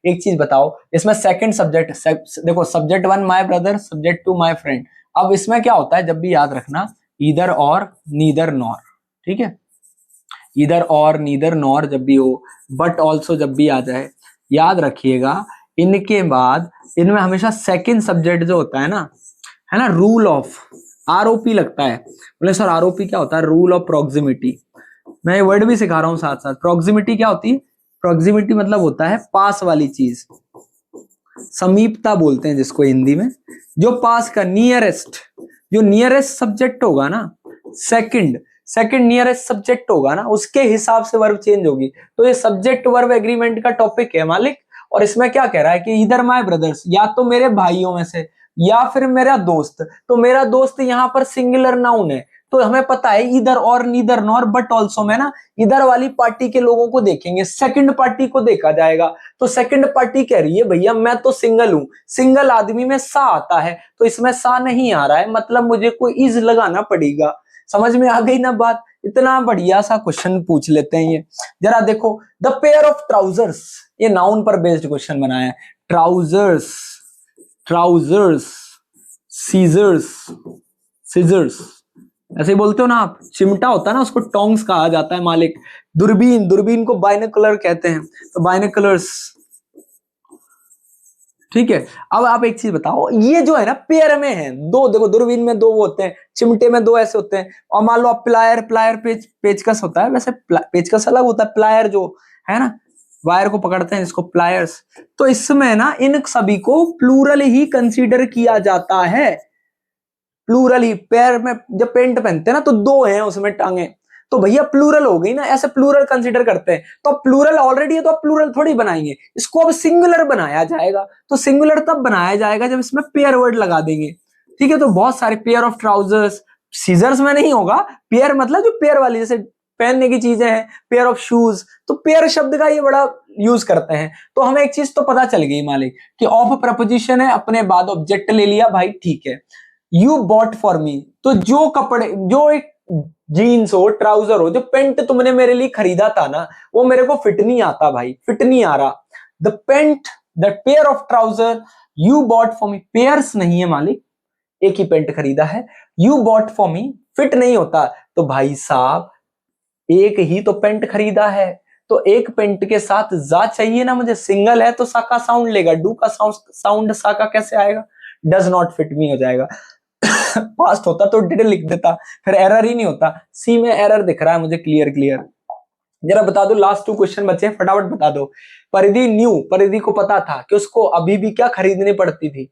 एक चीज बताओ, इसमें सेकंड सब्जेक्ट देखो, subject one my brother, subject two my friend. अब इसमें क्या होता है, जब भी याद रखना, ईदर और नीदर नॉर, ठीक है, ईदर और नीदर नॉर जब भी हो, बट ऑल्सो जब भी आ जाए, याद रखिएगा इनके बाद इनमें हमेशा सेकंड सब्जेक्ट जो होता है ना, रूल ऑफ, आरओपी लगता है। बोले सर आरओपी क्या होता है? Rule of proximity. मैं ये वर्ड भी सिखा रहा हूं साथ साथ। प्रोक्सिमिटी क्या होती है? प्रोक्सिमिटी मतलब होता है पास वाली चीज, समीपता बोलते हैं जिसको हिंदी में, जो पास का, नियरेस्ट, जो नियरेस्ट सब्जेक्ट होगा ना, सेकंड सेकंड नियरेस्ट सब्जेक्ट होगा ना, उसके हिसाब से वर्ब चेंज होगी। तो ये सब्जेक्ट वर्ब एग्रीमेंट का टॉपिक है मालिक। और इसमें क्या कह रहा है कि इधर माय ब्रदर्स, या तो मेरे भाइयों में से, या फिर मेरा दोस्त। तो मेरा दोस्त यहां पर सिंगुलर नाउन है, तो हमें पता है इधर और नीदर नॉर बट ऑल्सो में ना, इधर वाली पार्टी के लोगों को देखेंगे, सेकंड पार्टी को देखा जाएगा। तो सेकंड पार्टी कह रही है भैया मैं तो सिंगल हूं, सिंगल आदमी में सा आता है, तो इसमें सा नहीं आ रहा है, मतलब मुझे कोई इज लगाना पड़ेगा। समझ में आ गई ना बात? इतना बढ़िया सा क्वेश्चन पूछ लेते हैं ये। जरा देखो, द पेयर ऑफ ट्राउजर्स, ये नाउन पर बेस्ड क्वेश्चन बनाया है। ट्राउजर्स, ट्राउजर्स, सीजर्स, सीजर्स, ऐसे ही बोलते हो ना आप। चिमटा होता है ना, उसको टोंग्स कहा जाता है मालिक। दूरबीन, दूरबीन को बाइनोकुलर कहते हैं, तो बाइनोकुलर्स, ठीक है। अब आप एक चीज बताओ, ये जो है ना पेयर में है दो, देखो दूरबीन में दो वो होते हैं, चिमटे में दो ऐसे होते हैं। और मान लो आप प्लायर, प्लायर पेचकस होता है, वैसे पेचकस अलग होता है, प्लायर जो है ना वायर को पकड़ते हैं जिसको प्लायर्स। तो इसमें ना इन सभी को प्लूरल ही कंसीडर किया जाता है, प्लूरल ही। पैर में जब पेंट पहनते हैं ना तो दो हैं उसमें टांगे, तो भैया प्लूरल हो गई ना, ऐसे प्लूरल कंसीडर करते हैं। तो प्लूरल ऑलरेडी है तो आप प्लूरल थोड़ी बनाएंगे, इसको अब सिंगुलर बनाया जाएगा। तो सिंगुलर तब बनाया जाएगा जब इसमें पेयर वर्ड लगा देंगे, ठीक है। तो बहुत सारे, पेयर ऑफ ट्राउजर्स, सीजर्स में नहीं होगा, पेयर मतलब जो पेयर वाली, जैसे पहनने की चीजें हैं, पेयर ऑफ शूज, तो पेयर शब्द का ये बड़ा यूज करते हैं। तो हमें एक चीज तो पता चल गई मालिक कि ऑफ प्रपोजिशन है, अपने बाद ऑब्जेक्ट ले लिया, भाई ठीक है। यू बॉट फॉर मी, तो जो कपड़े, जो एक जीन्स हो, ट्राउजर हो, जो पेंट तुमने मेरे लिए खरीदा था ना, वो मेरे को फिट नहीं आता भाई, फिट नहीं आ रहा। The pant, the pair of trouser you bought for me, pairs नहीं है मालिक, एक ही पेंट खरीदा है। You bought for me fit नहीं होता, तो भाई साहब एक ही तो पेंट खरीदा है, तो एक पेंट के साथ जा चाहिए ना मुझे। सिंगल है तो सा का साउंड लेगा, डू का साउंड सा का कैसे आएगा? डज नॉट फिट मी हो जाएगा। पास्ट होता तो डिड लिख देता, फिर एरर ही नहीं होता। सी में एरर दिख रहा है मुझे, क्लियर क्लियर। जरा बता दो, लास्ट टू क्वेश्चन बचे, फटाफट बता दो। परिधि न्यू, परिधि को पता था कि उसको अभी भी क्या खरीदनी पड़ती थी,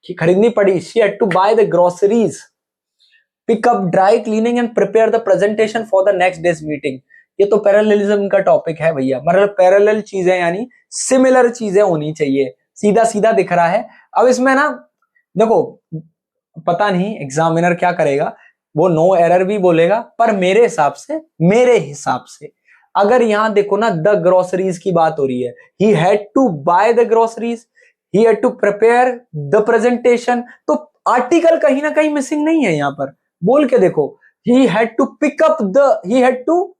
कि खरीदनी पड़ी। She had to buy the groceries, pick up dry cleaning and prepare the presentation for the next day's meeting. ये तो पैरेललिज्म का टॉपिक है भैया, मतलब पैरेलल चीजें यानी सिमिलर चीजें होनी चाहिए, सीधा सीधा दिख रहा है। अब इसमें ना देखो, पता नहीं एग्जामिनर क्या करेगा, वो नो एरर भी बोलेगा, पर मेरे हिसाब से, मेरे हिसाब से अगर यहां देखो ना, द ग्रोसरीज की बात हो रही है, he had to buy the groceries, he had to prepare the presentation, तो आर्टिकल कहीं ना कहीं मिसिंग नहीं है यहां पर। बोल के देखो, he had to pick up the, he had to,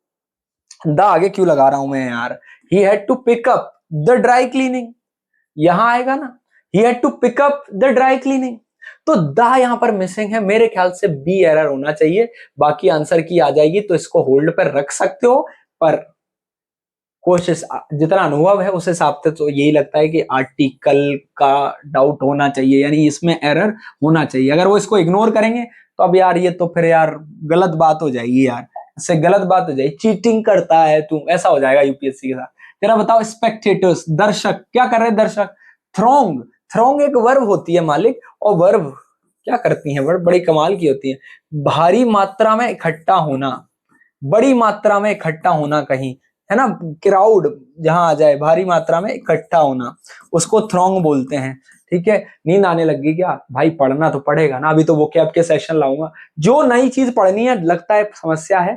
the आगे क्यों लगा रहा हूं मैं यार, he had to pick up the dry cleaning, यहां आएगा ना, he had to pick up the dry cleaning. तो दा यहां पर मिसिंग है, मेरे ख्याल से बी एरर होना चाहिए। बाकी आंसर की आ जाएगी, तो इसको होल्ड पर रख सकते हो, पर कोशिश, जितना अनुभव है उस हिसाब से तो यही लगता है कि आर्टिकल का डाउट होना चाहिए, यानी इसमें एरर होना चाहिए। अगर वो इसको इग्नोर करेंगे तो अब यार ये तो फिर यार गलत बात हो जाएगी यार, इससे गलत बात हो जाएगी, चीटिंग करता है तू, ऐसा हो जाएगा यूपीएससी के साथ। तेरा बताओ, स्पेक्टेटर्स, दर्शक, क्या कर रहे हैं दर्शक? थ्रोंग, थ्रोंग एक वर्ब होती है मालिक, और वर्ब क्या करती है, वर्ब बड़ी कमाल की होती है। भारी मात्रा में इकट्ठा होना, बड़ी मात्रा में इकट्ठा होना कहीं, है ना, क्राउड जहां आ जाए, भारी मात्रा में इकट्ठा होना, उसको थ्रोंग बोलते हैं, ठीक है। नींद आने लगी क्या भाई? पढ़ना तो पड़ेगा ना, अभी तो वोकैब के सेशन लाऊंगा। जो नई चीज पढ़नी है, लगता है समस्या है,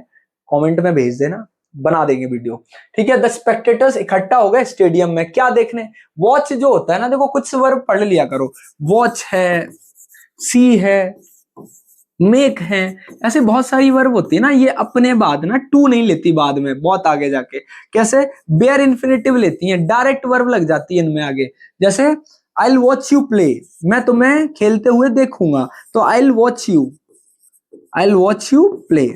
कमेंट में भेज देना, बना देंगे वीडियो, ठीक है। द स्पेक्टेटर्स इकट्ठा हो गए स्टेडियम में, क्या देखने? वॉच जो होता है ना, देखो कुछ वर्ब पढ़ लिया करो, वॉच है, सी है, मेक है, ऐसे बहुत सारी वर्ब होती है ना, ये अपने बाद ना टू नहीं लेती बाद में बहुत आगे जाके। कैसे? बेयर इन्फिनेटिव लेती हैं, डायरेक्ट वर्ब लग जाती है इनमें आगे। जैसे I will watch you play, मैं तुम्हें खेलते हुए देखूंगा, तो I will watch you, I will watch you play.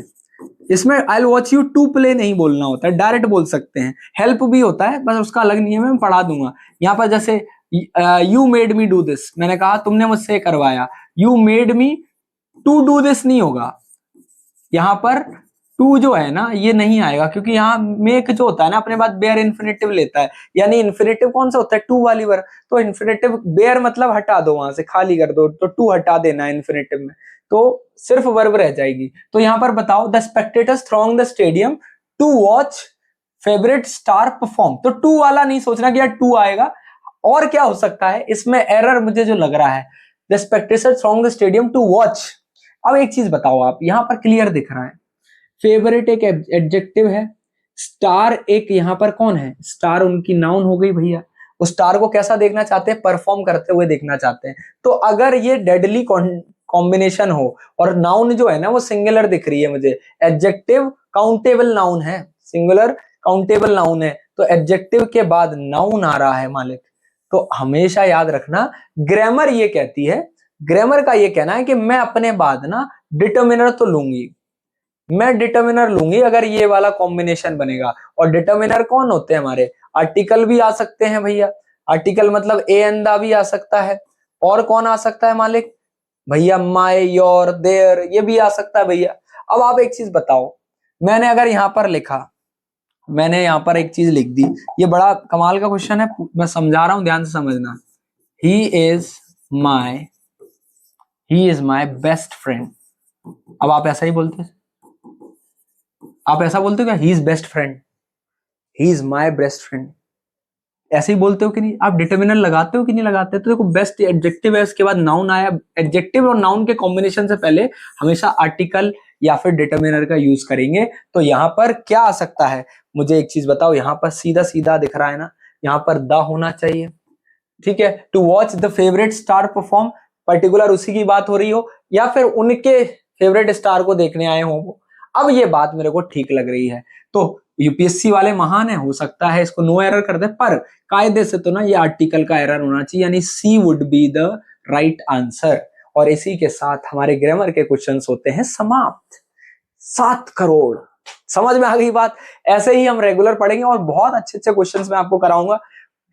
इसमें I will watch you to play नहीं बोलना होता है, डायरेक्ट बोल सकते हैं। हेल्प भी होता है, बस उसका अलग नियम है, मैं पढ़ा दूंगा। यहाँ पर जैसे you made me do this, मैंने कहा तुमने मुझसे करवाया, you made me to do this नहीं होगा, यहाँ पर टू जो है ना ये नहीं आएगा, क्योंकि यहाँ मेक जो होता है ना अपने बाद बेयर इन्फिनेटिव लेता है। यानी इन्फिनेटिव कौन सा होता है? टू वाली वर्ब। तो इन्फिनेटिव बेयर मतलब हटा दो, वहां से खाली कर दो, तो टू हटा देना है इन्फिनेटिव में, तो सिर्फ वर्ब रह जाएगी। तो यहाँ पर बताओ, the spectators throng the stadium to watch favourite star perform. तो टू वाला नहीं सोचना कि यार टू आएगा, और क्या हो सकता है इसमें एरर मुझे जो लग रहा है, the spectators throng the stadium to watch. अब एक चीज बताओ, आप यहां पर क्लियर दिख रहा है, फेवरेट एक एडजेक्टिव है, स्टार एक यहाँ पर कौन है? स्टार उनकी नाउन हो गई भैया। उस स्टार को कैसा देखना चाहते हैं? परफॉर्म करते हुए देखना चाहते हैं। तो अगर ये डेडली कॉम्बिनेशन हो और नाउन जो है ना वो सिंगुलर दिख रही है मुझे, एडजेक्टिव काउंटेबल नाउन है, सिंगुलर काउंटेबल नाउन है, तो एडजेक्टिव के बाद नाउन आ रहा है मालिक, तो हमेशा याद रखना ग्रामर ये कहती है, ग्रामर का ये कहना है कि मैं अपने बाद ना डिटर्मिनर तो लूंगी, मैं डिटर्मिनर लूंगी अगर ये वाला कॉम्बिनेशन बनेगा। और डिटर्मिनर कौन होते हैं हमारे? आर्टिकल भी आ सकते हैं भैया, आर्टिकल मतलब ए एंड दा भी आ सकता है, और कौन आ सकता है मालिक? भैया माय, योर, देयर, ये भी आ सकता है भैया। अब आप एक चीज बताओ, मैंने अगर यहां पर लिखा, मैंने यहां पर एक चीज लिख दी, ये बड़ा कमाल का क्वेश्चन है, मैं समझा रहा हूं, ध्यान से समझना। He is my, he is my best friend. अब आप ऐसा ही बोलते हैं, आप ऐसा बोलते हो क्या? He is best friend, he is my best friend, ऐसे ही बोलते हो कि नहीं? आप डिटर्मिनर लगाते हो कि नहीं लगाते? तो देखो बेस्ट एडजेक्टिव है, उसके बाद नाउन आया, एडजेक्टिव और नाउन के कॉम्बिनेशन से पहले हमेशा आर्टिकल या फिर डिटर्मिनर का यूज करेंगे। तो यहां पर क्या आ सकता है? मुझे एक चीज बताओ, यहां पर सीधा सीधा दिख रहा है ना, यहां पर द होना चाहिए, ठीक है। To watch the favourite star perform, particular उसी की बात हो रही हो, या फिर उनके फेवरेट स्टार को देखने आए हो वो। अब ये बात मेरे को ठीक लग रही है, तो यूपीएससी वाले महान है, हो सकता है इसको नो एरर कर दे, पर कायदे से तो ना ये आर्टिकल का एरर होना चाहिए, यानी C would be the right answer. और इसी के साथ हमारे ग्रामर के क्वेश्चंस होते हैं समाप्त। 7 करोड़, समझ में आ गई बात? ऐसे ही हम रेगुलर पढ़ेंगे और बहुत अच्छे अच्छे क्वेश्चंस मैं आपको कराऊंगा।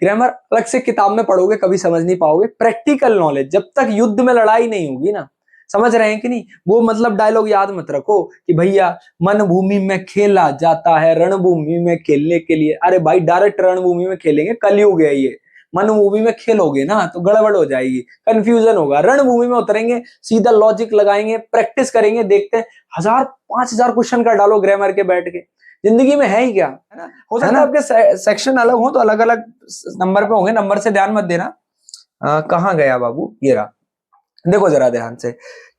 ग्रामर अलग से किताब में पढ़ोगे कभी समझ नहीं पाओगे, प्रैक्टिकल नॉलेज, जब तक युद्ध में लड़ाई नहीं होगी ना, समझ रहे हैं कि नहीं? वो मतलब डायलॉग याद मत रखो कि भैया मन भूमि में खेला जाता है रणभूमि में खेलने के लिए। अरे भाई डायरेक्ट रणभूमि में खेलेंगे, कलयुग है ये। मन भूमि में खेलोगे ना तो गड़बड़ हो जाएगी, कंफ्यूजन होगा। रणभूमि में उतरेंगे, सीधा लॉजिक लगाएंगे, प्रैक्टिस करेंगे, देखते हैं 1000-5000 क्वेश्चन कर डालो ग्रामर के बैठ के, जिंदगी में है ही क्या, है ना? हो सकता है आपके सेक्शन अलग हो तो अलग अलग नंबर पे होंगे, नंबर से ध्यान मत देना। कहाँ गया बाबू, ये रहा। देखो जरा ध्यान से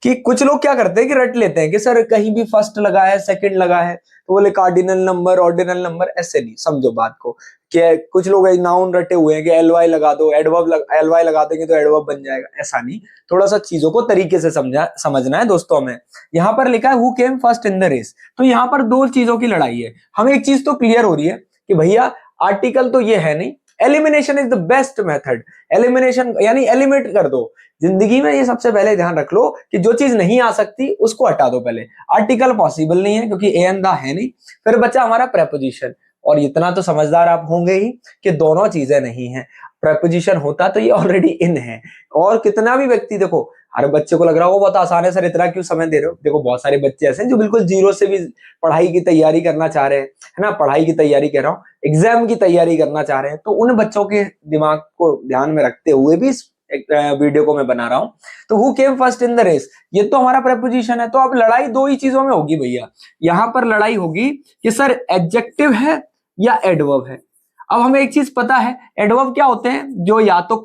कि कुछ लोग क्या करते हैं कि रट लेते हैं कि सर कहीं भी फर्स्ट लगा है सेकंड लगा है तो बोले कार्डिनल नंबर ऑर्डिनल नंबर, ऐसे नहीं समझो बात को। कि कुछ लोग नाउन रटे हुए हैं कि एलवाई लगा दो, एडवर्ब एलवाई लगा देंगे तो एडवर्ब बन जाएगा, ऐसा नहीं। थोड़ा सा चीजों को तरीके से समझना है दोस्तों में। यहाँ पर लिखा है who came first in the race, तो यहाँ पर दो चीजों की लड़ाई है। हमें एक चीज तो क्लियर हो रही है कि भैया आर्टिकल तो ये है नहीं, elimination is the best method. Elimination यानी एलिमिनेट कर दो। जिंदगी में ये सबसे पहले ध्यान रख लो कि जो चीज नहीं आ सकती उसको हटा दो पहले। आर्टिकल पॉसिबल नहीं है क्योंकि ए एंड द है नहीं, फिर बचा हमारा प्रेपोजिशन। और इतना तो समझदार आप होंगे ही कि दोनों चीजें नहीं है। प्रेपोजिशन होता तो ये ऑलरेडी इन है। और कितना भी व्यक्ति, देखो हर बच्चे को लग रहा हो बहुत आसान है सर, इतना क्यों समय दे रहे हो? देखो बहुत सारे बच्चे ऐसे हैं जो बिल्कुल जीरो से भी पढ़ाई की तैयारी करना चाह रहे हैं, है ना? पढ़ाई की तैयारी कह रहा हूँ, एग्जाम की तैयारी करना चाह रहे हैं, तो उन बच्चों के दिमाग को ध्यान में रखते हुए भी एक वीडियो को मैं बना रहा हूं। तो who came first in the race, ये तो हमारा प्रेपोजिशन है। तो अब लड़ाई दो ही चीजों में होगी भैया। यहां पर लड़ाई होगी कि सर एडजेक्टिव है या एडवर्ब है। अब हमें एक चीज पता है, एडवर्ब क्या होते हैं? जो या तो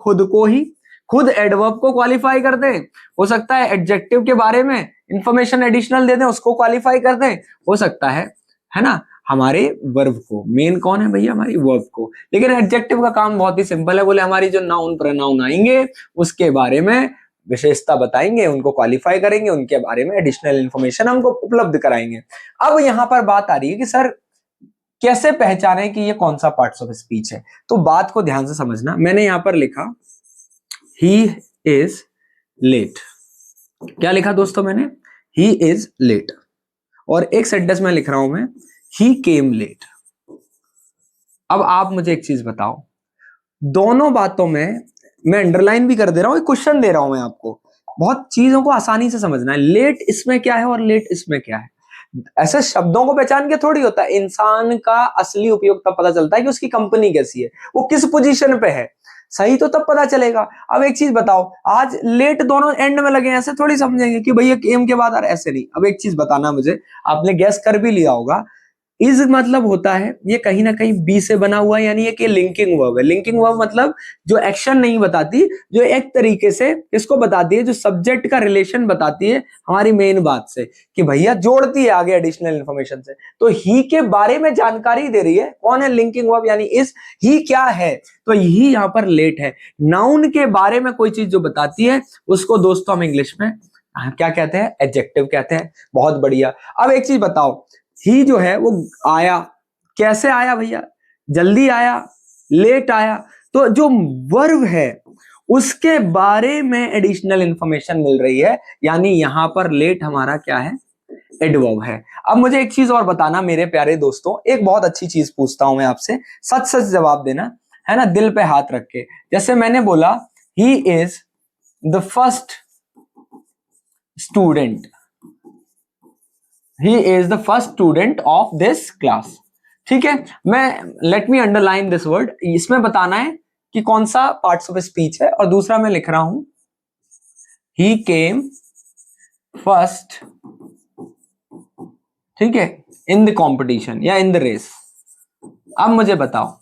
खुद एडवर्ब को क्वालिफाई कर दें, हो सकता है एडजेक्टिव के बारे में इंफॉर्मेशन एडिशनल दे दें, उसको क्वालिफाई कर दें, हो सकता है ना, हमारे वर्ब को। मेन कौन है भैया? हमारी वर्ब को। लेकिन एडजेक्टिव का काम बहुत ही सिंपल है, बोले हमारी जो नाउन प्रोनाउन आएंगे उसके बारे में विशेषता बताएंगे, उनको क्वालिफाई करेंगे, उनके बारे में एडिशनल इंफॉर्मेशन हमको उपलब्ध कराएंगे। अब यहां पर बात आ रही है कि सर कैसे पहचाने कि ये कौन सा पार्ट्स ऑफ स्पीच है। तो बात को ध्यान से समझना, मैंने यहां पर लिखा ही इज लेट। क्या लिखा दोस्तों मैंने? He is late. और एक सेंटेंस में लिख रहा हूं मैं, ही केम लेट। अब आप मुझे एक चीज बताओ, दोनों बातों में मैं अंडरलाइन भी कर दे रहा हूं, एक क्वेश्चन दे रहा हूं मैं आपको, बहुत चीजों को आसानी से समझना है। लेट इसमें क्या है और लेट इसमें क्या है, ऐसे शब्दों को पहचान के थोड़ी होता है। इंसान का असली उपयोग तब पता चलता है कि उसकी कंपनी कैसी है, वो किस पोजीशन पे है, सही तो तब पता चलेगा। अब एक चीज बताओ, आज लेट दोनों एंड में लगे, ऐसे थोड़ी समझेंगे कि भैया केम के बाद आ रहा है, ऐसे नहीं। अब एक चीज बताना मुझे, आपने गैस कर भी लिया होगा, इज मतलब होता है ये कहीं ना कहीं बी से बना हुआ है, यानी ये लिंकिंग वर्ब है। लिंकिंग वर्ब मतलब जो एक्शन नहीं बताती, जो एक तरीके से इसको बताती है, जो सब्जेक्ट का रिलेशन बताती है हमारी मेन बात से, कि भैया जोड़ती है आगे एडिशनल इंफॉर्मेशन से। तो ही के बारे में जानकारी दे रही है, कौन है? लिंकिंग वर्ब यानी इज। ही क्या है? तो ही यहां पर लेट है। नाउन के बारे में कोई चीज जो बताती है उसको दोस्तों हम इंग्लिश में क्या कहते हैं? एडजेक्टिव कहते हैं। बहुत बढ़िया। अब एक चीज बताओ, ही जो है वो आया, कैसे आया भैया? जल्दी आया, लेट आया। तो जो वर्ब है उसके बारे में एडिशनल इंफॉर्मेशन मिल रही है, यानी यहां पर लेट हमारा क्या है? एडवर्ब है। अब मुझे एक चीज और बताना मेरे प्यारे दोस्तों, एक बहुत अच्छी चीज पूछता हूं मैं आपसे, सच सच जवाब देना है ना, दिल पे हाथ रख के। जैसे मैंने बोला he is the first student, he is the first student of this class। ठीक है, मैं let me underline this word, इसमें बताना है कि कौन सा पार्ट्स ऑफ स्पीच है। और दूसरा मैं लिख रहा हूं he came first, ठीक है, इन द कॉम्पिटिशन या इन द रेस। अब मुझे बताओ,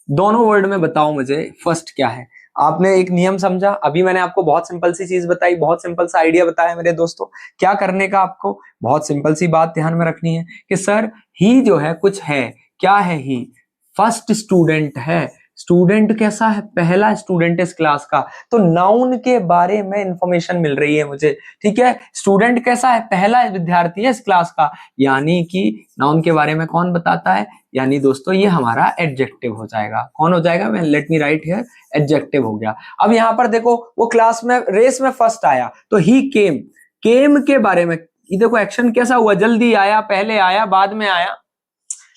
दोनों वर्ड में बताओ मुझे फर्स्ट क्या है। आपने एक नियम समझा, अभी मैंने आपको बहुत सिंपल सी चीज बताई, बहुत सिंपल सा आइडिया बताया मेरे दोस्तों। क्या करने का आपको, बहुत सिंपल सी बात ध्यान में रखनी है कि सर ही जो है कुछ है, क्या है? ही फर्स्ट स्टूडेंट है। स्टूडेंट कैसा है? पहला स्टूडेंट इस क्लास का। तो नाउन के बारे में इंफॉर्मेशन मिल रही है मुझे, ठीक है। स्टूडेंट कैसा है? पहला विद्यार्थी है इस क्लास का, यानी कि नाउन के बारे में कौन बताता है? यानी दोस्तों ये हमारा एडजेक्टिव हो जाएगा। कौन हो जाएगा? मैं let me right here, adjective हो गया। अब यहां पर देखो, वो क्लास में रेस में फर्स्ट आया, तो ही केम, केम के बारे में ये देखो एक्शन कैसा हुआ, जल्दी आया, पहले आया, बाद में आया,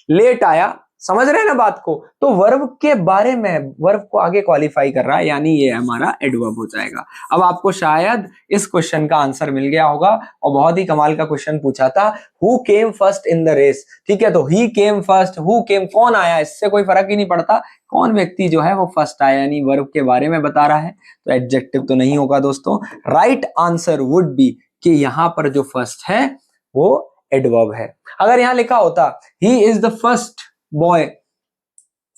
लेट आया। समझ रहे हैं ना बात को? तो वर्ब के बारे में, वर्ब को आगे क्वालिफाई कर रहा है, यानी ये हमारा एडवर्ब हो जाएगा। अब आपको शायद इस क्वेश्चन का आंसर मिल गया होगा, और बहुत ही कमाल का क्वेश्चन पूछा था, who came first in the race. ठीक है, तो ही केम फर्स्ट, हु केम, कौन आया, इससे कोई फर्क ही नहीं पड़ता, कौन व्यक्ति जो है वो फर्स्ट आया, यानी वर्ब के बारे में बता रहा है। तो एडजेक्टिव तो नहीं होगा दोस्तों। राइट आंसर वुड बी कि यहां पर जो फर्स्ट है वो एडवर्ब है। अगर यहां लिखा होता he is the first boy,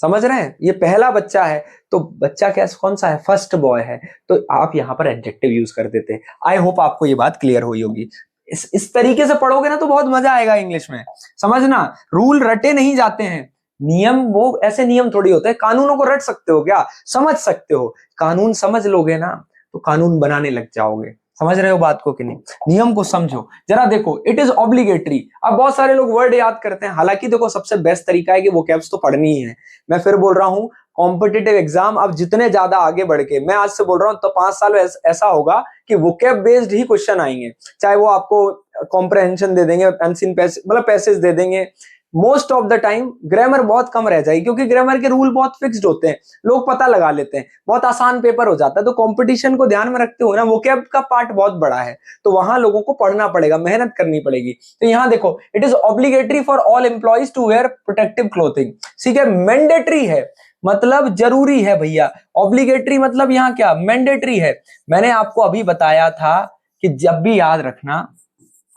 समझ रहे हैं, ये पहला बच्चा है, तो बच्चा कैसा, कौन सा है? फर्स्ट बॉय है, तो आप यहां पर एडजेक्टिव यूज कर देते। आई होप आपको ये बात क्लियर हुई होगी। इस तरीके से पढ़ोगे ना तो बहुत मजा आएगा इंग्लिश में। समझना, रूल रटे नहीं जाते हैं, नियम वो ऐसे नियम थोड़ी होते हैं। कानूनों को रट सकते हो क्या? समझ सकते हो। कानून समझ लोगे ना तो कानून बनाने लग जाओगे। समझ रहे हो बात को कि नहीं? नियम को समझो जरा। देखो, इट इज ऑब्लिगेटरी। अब बहुत सारे लोग वर्ड याद करते हैं, हालांकि देखो सबसे बेस्ट तरीका है कि वोकैब्स तो पढ़नी ही है। मैं फिर बोल रहा हूं, कॉम्पिटिटिव एग्जाम अब जितने ज्यादा आगे बढ़ के, मैं आज से बोल रहा हूं तो 5 साल ऐसा होगा कि वोकैब बेस्ड ही क्वेश्चन आएंगे। चाहे वो आपको कॉम्प्रहेंशन दे देंगे, अनसीन पैसेज मतलब पैसेज दे देंगे। Most of the time grammar बहुत कम रह जाएगी, क्योंकि ग्रामर के रूल बहुत फिक्स्ड होते हैं, लोग पता लगा लेते हैं, बहुत आसान पेपर हो जाता है। तो कंपटीशन को ध्यान में रखते हो ना, वोकैब का पार्ट बहुत बड़ा है, तो वहां लोगों को पढ़ना पड़ेगा, मेहनत करनी पड़ेगी। तो यहाँ देखो, it is obligatory for all employees to wear protective clothing. ठीक है, मैंडेटरी है मतलब जरूरी है भैया। ऑब्लिगेटरी मतलब यहाँ क्या? मैंडेटरी है। मैंने आपको अभी बताया था कि जब भी याद रखना,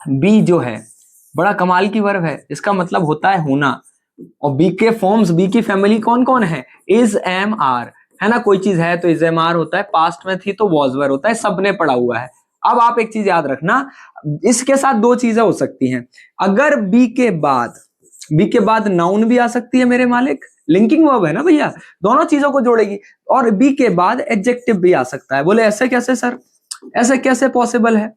बी जो है बड़ा कमाल की वर्ब है, इसका मतलब होता है होना। और बी के फॉर्म्स, बी की फैमिली कौन कौन है? इज, एम, आर, है ना। कोई चीज है तो इज, एम, आर होता है, पास्ट में थी तो वॉज, वर होता है, सबने पढ़ा हुआ है। अब आप एक चीज याद रखना, इसके साथ दो चीजें हो सकती हैं। अगर बी के बाद नाउन भी आ सकती है मेरे मालिक, लिंकिंग वर्ब है ना भैया, दोनों चीजों को जोड़ेगी। और बी के बाद एडजेक्टिव भी आ सकता है। बोले ऐसे कैसे सर? ऐसे कैसे पॉसिबल है?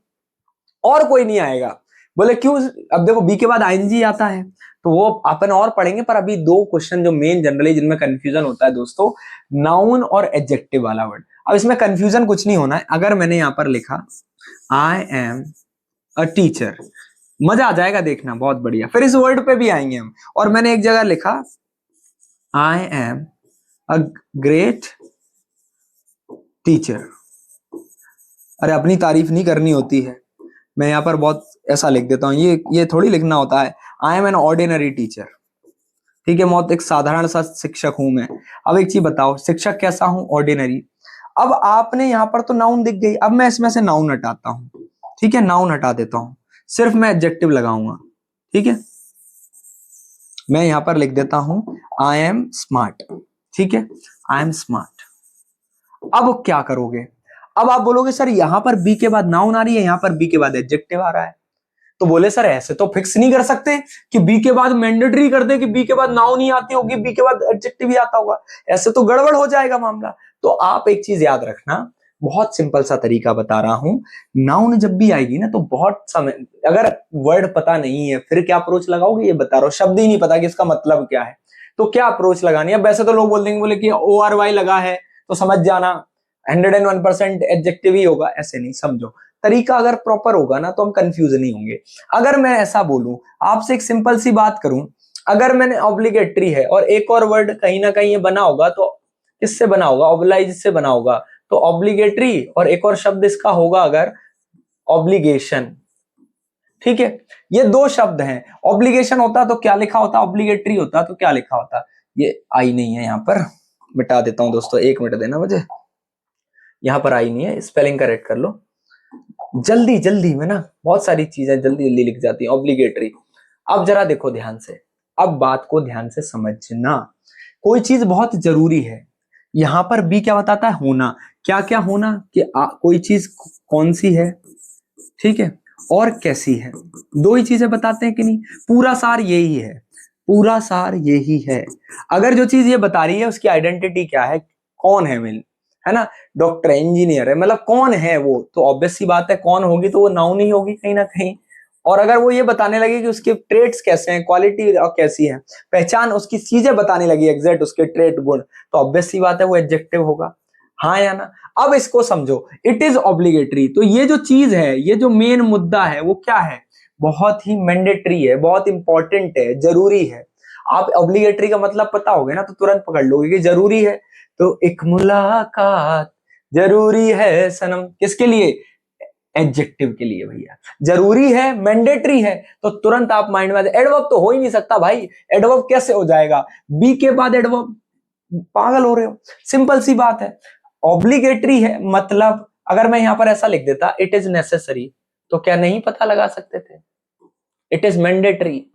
और कोई नहीं आएगा। बोले क्यों? अब देखो बी के बाद आईएनजी आता है, तो वो अपन और पढ़ेंगे, पर अभी दो क्वेश्चन जो मेन जनरली जिनमें कंफ्यूजन होता है दोस्तों, नाउन और एडजेक्टिव वाला वर्ड। अब इसमें कंफ्यूजन कुछ नहीं होना है। अगर मैंने यहां पर लिखा आई एम अ टीचर, मजा आ जाएगा देखना, बहुत बढ़िया। फिर इस वर्ड पे भी आएंगे हम। और मैंने एक जगह लिखा I am a great teacher, अरे अपनी तारीफ नहीं करनी होती है, मैं यहाँ पर बहुत ऐसा लिख देता हूँ, ये थोड़ी लिखना होता है। I am an ordinary teacher, ठीक है, बहुत एक साधारण सा शिक्षक हूं मैं। अब एक चीज बताओ, शिक्षक कैसा हूं? ऑर्डिनरी। अब आपने यहाँ पर तो नाउन दिख गई, अब मैं इसमें से नाउन हटाता हूं, ठीक है, नाउन हटा देता हूं, सिर्फ मैं एडजेक्टिव लगाऊंगा, ठीक है। मैं यहां पर लिख देता हूं आई एम स्मार्ट, ठीक है, आई एम स्मार्ट। अब क्या करोगे? अब आप बोलोगे सर यहां पर बी के बाद नाउन आ रही है, यहां पर बी के बाद एडजेक्टिव आ रहा है। तो बोले सर ऐसे तो फिक्स नहीं कर सकते कि बी के बाद मैंडेटरी कर दे कि बी के बाद नाउन ही आती होगी, बी के बाद एडजेक्टिव ही आता होगा, ऐसे तो गड़बड़ हो जाएगा मामला। तो आप एक चीज याद रखना, बहुत सिंपल सा तरीका बता रहा हूं। नाउन जब भी आएगी ना, तो बहुत समय, अगर वर्ड पता नहीं है फिर क्या अप्रोच लगाओगे, ये बता रहा हूं, शब्द ही नहीं पता कि इसका मतलब क्या है, तो क्या अप्रोच लगानी है? वैसे तो लोग बोल देंगे, बोले कि ORY लगा है तो समझ जाना 101% एडजेक्टिव ही होगा, ऐसे नहीं, समझो तरीका अगर प्रॉपर होगा ना तो हम कंफ्यूज नहीं होंगे। अगर मैं ऐसा बोलूं, आपसे एक सिंपल सी बात करूं, अगर मैंने ऑब्लिगेटरी है और एक और वर्ड कहीं ना कहीं ये बना होगा, तो किससे बना होगा? ऑब्लाइज से बना होगा। तो ऑब्लिगेटरी और एक और शब्द इसका होगा अगर ऑब्लिगेशन, ठीक है, ये दो शब्द हैं। ऑब्लिगेशन होता तो क्या लिखा होता? ऑब्लिगेटरी होता तो क्या लिखा होता? ये आई नहीं है, यहां पर मिटा देता हूं दोस्तों, एक मिनट देना मुझे, यहां पर आई नहीं है, स्पेलिंग करेक्ट कर लो जल्दी जल्दी में ना, बहुत सारी चीजें जल्दी जल्दी लिख जाती हैं। ऑब्लिगेटरी। अब जरा देखो ध्यान से, अब बात को ध्यान से समझना, कोई चीज बहुत जरूरी है, यहां पर बी क्या बताता है? होना। क्या क्या होना? कि कोई चीज कौन सी है, ठीक है, और कैसी है, दो ही चीजें बताते हैं कि नहीं? पूरा सार यही है, पूरा सार यही है। अगर जो चीज ये बता रही है उसकी आइडेंटिटी क्या है, कौन है, मिल है ना, डॉक्टर, इंजीनियर है, मतलब कौन है वो, तो ऑब्वियस सी बात है कौन होगी, तो वो नाउन ही होगी कहीं ना कहीं। और अगर वो ये बताने लगी कि उसके ट्रेट्स कैसे हैं, क्वालिटी कैसी है, पहचान, उसकी चीजें बताने लगी एग्जैक्ट उसके ट्रेट गुण, तो ऑब्वियस सी बात है वो एडजेक्टिव होगा, हाँ या ना? अब इसको समझो, इट इज ऑब्लिगेटरी, तो ये जो चीज है, ये जो मेन मुद्दा है वो क्या है? बहुत ही मैंडेटरी है, बहुत इंपॉर्टेंट है, जरूरी है। आप ऑब्लिगेटरी का मतलब पता होगा ना, तो तुरंत पकड़ लोगे कि जरूरी है। तो एक मुलाकात जरूरी है सनम, किसके लिए? एडजेक्टिव के लिए भैया। जरूरी है, मैंडेटरी है, तो तुरंत आप माइंड में, एडवर्ब तो हो ही नहीं सकता भाई, एडवर्ब कैसे हो जाएगा बी के बाद एडवर्ब? पागल हो रहे हो? सिंपल सी बात है, ऑब्लिगेटरी है मतलब, अगर मैं यहां पर ऐसा लिख देता इट इज नेसेसरी, तो क्या नहीं पता लगा सकते थे? इट इज मैंडेटरी,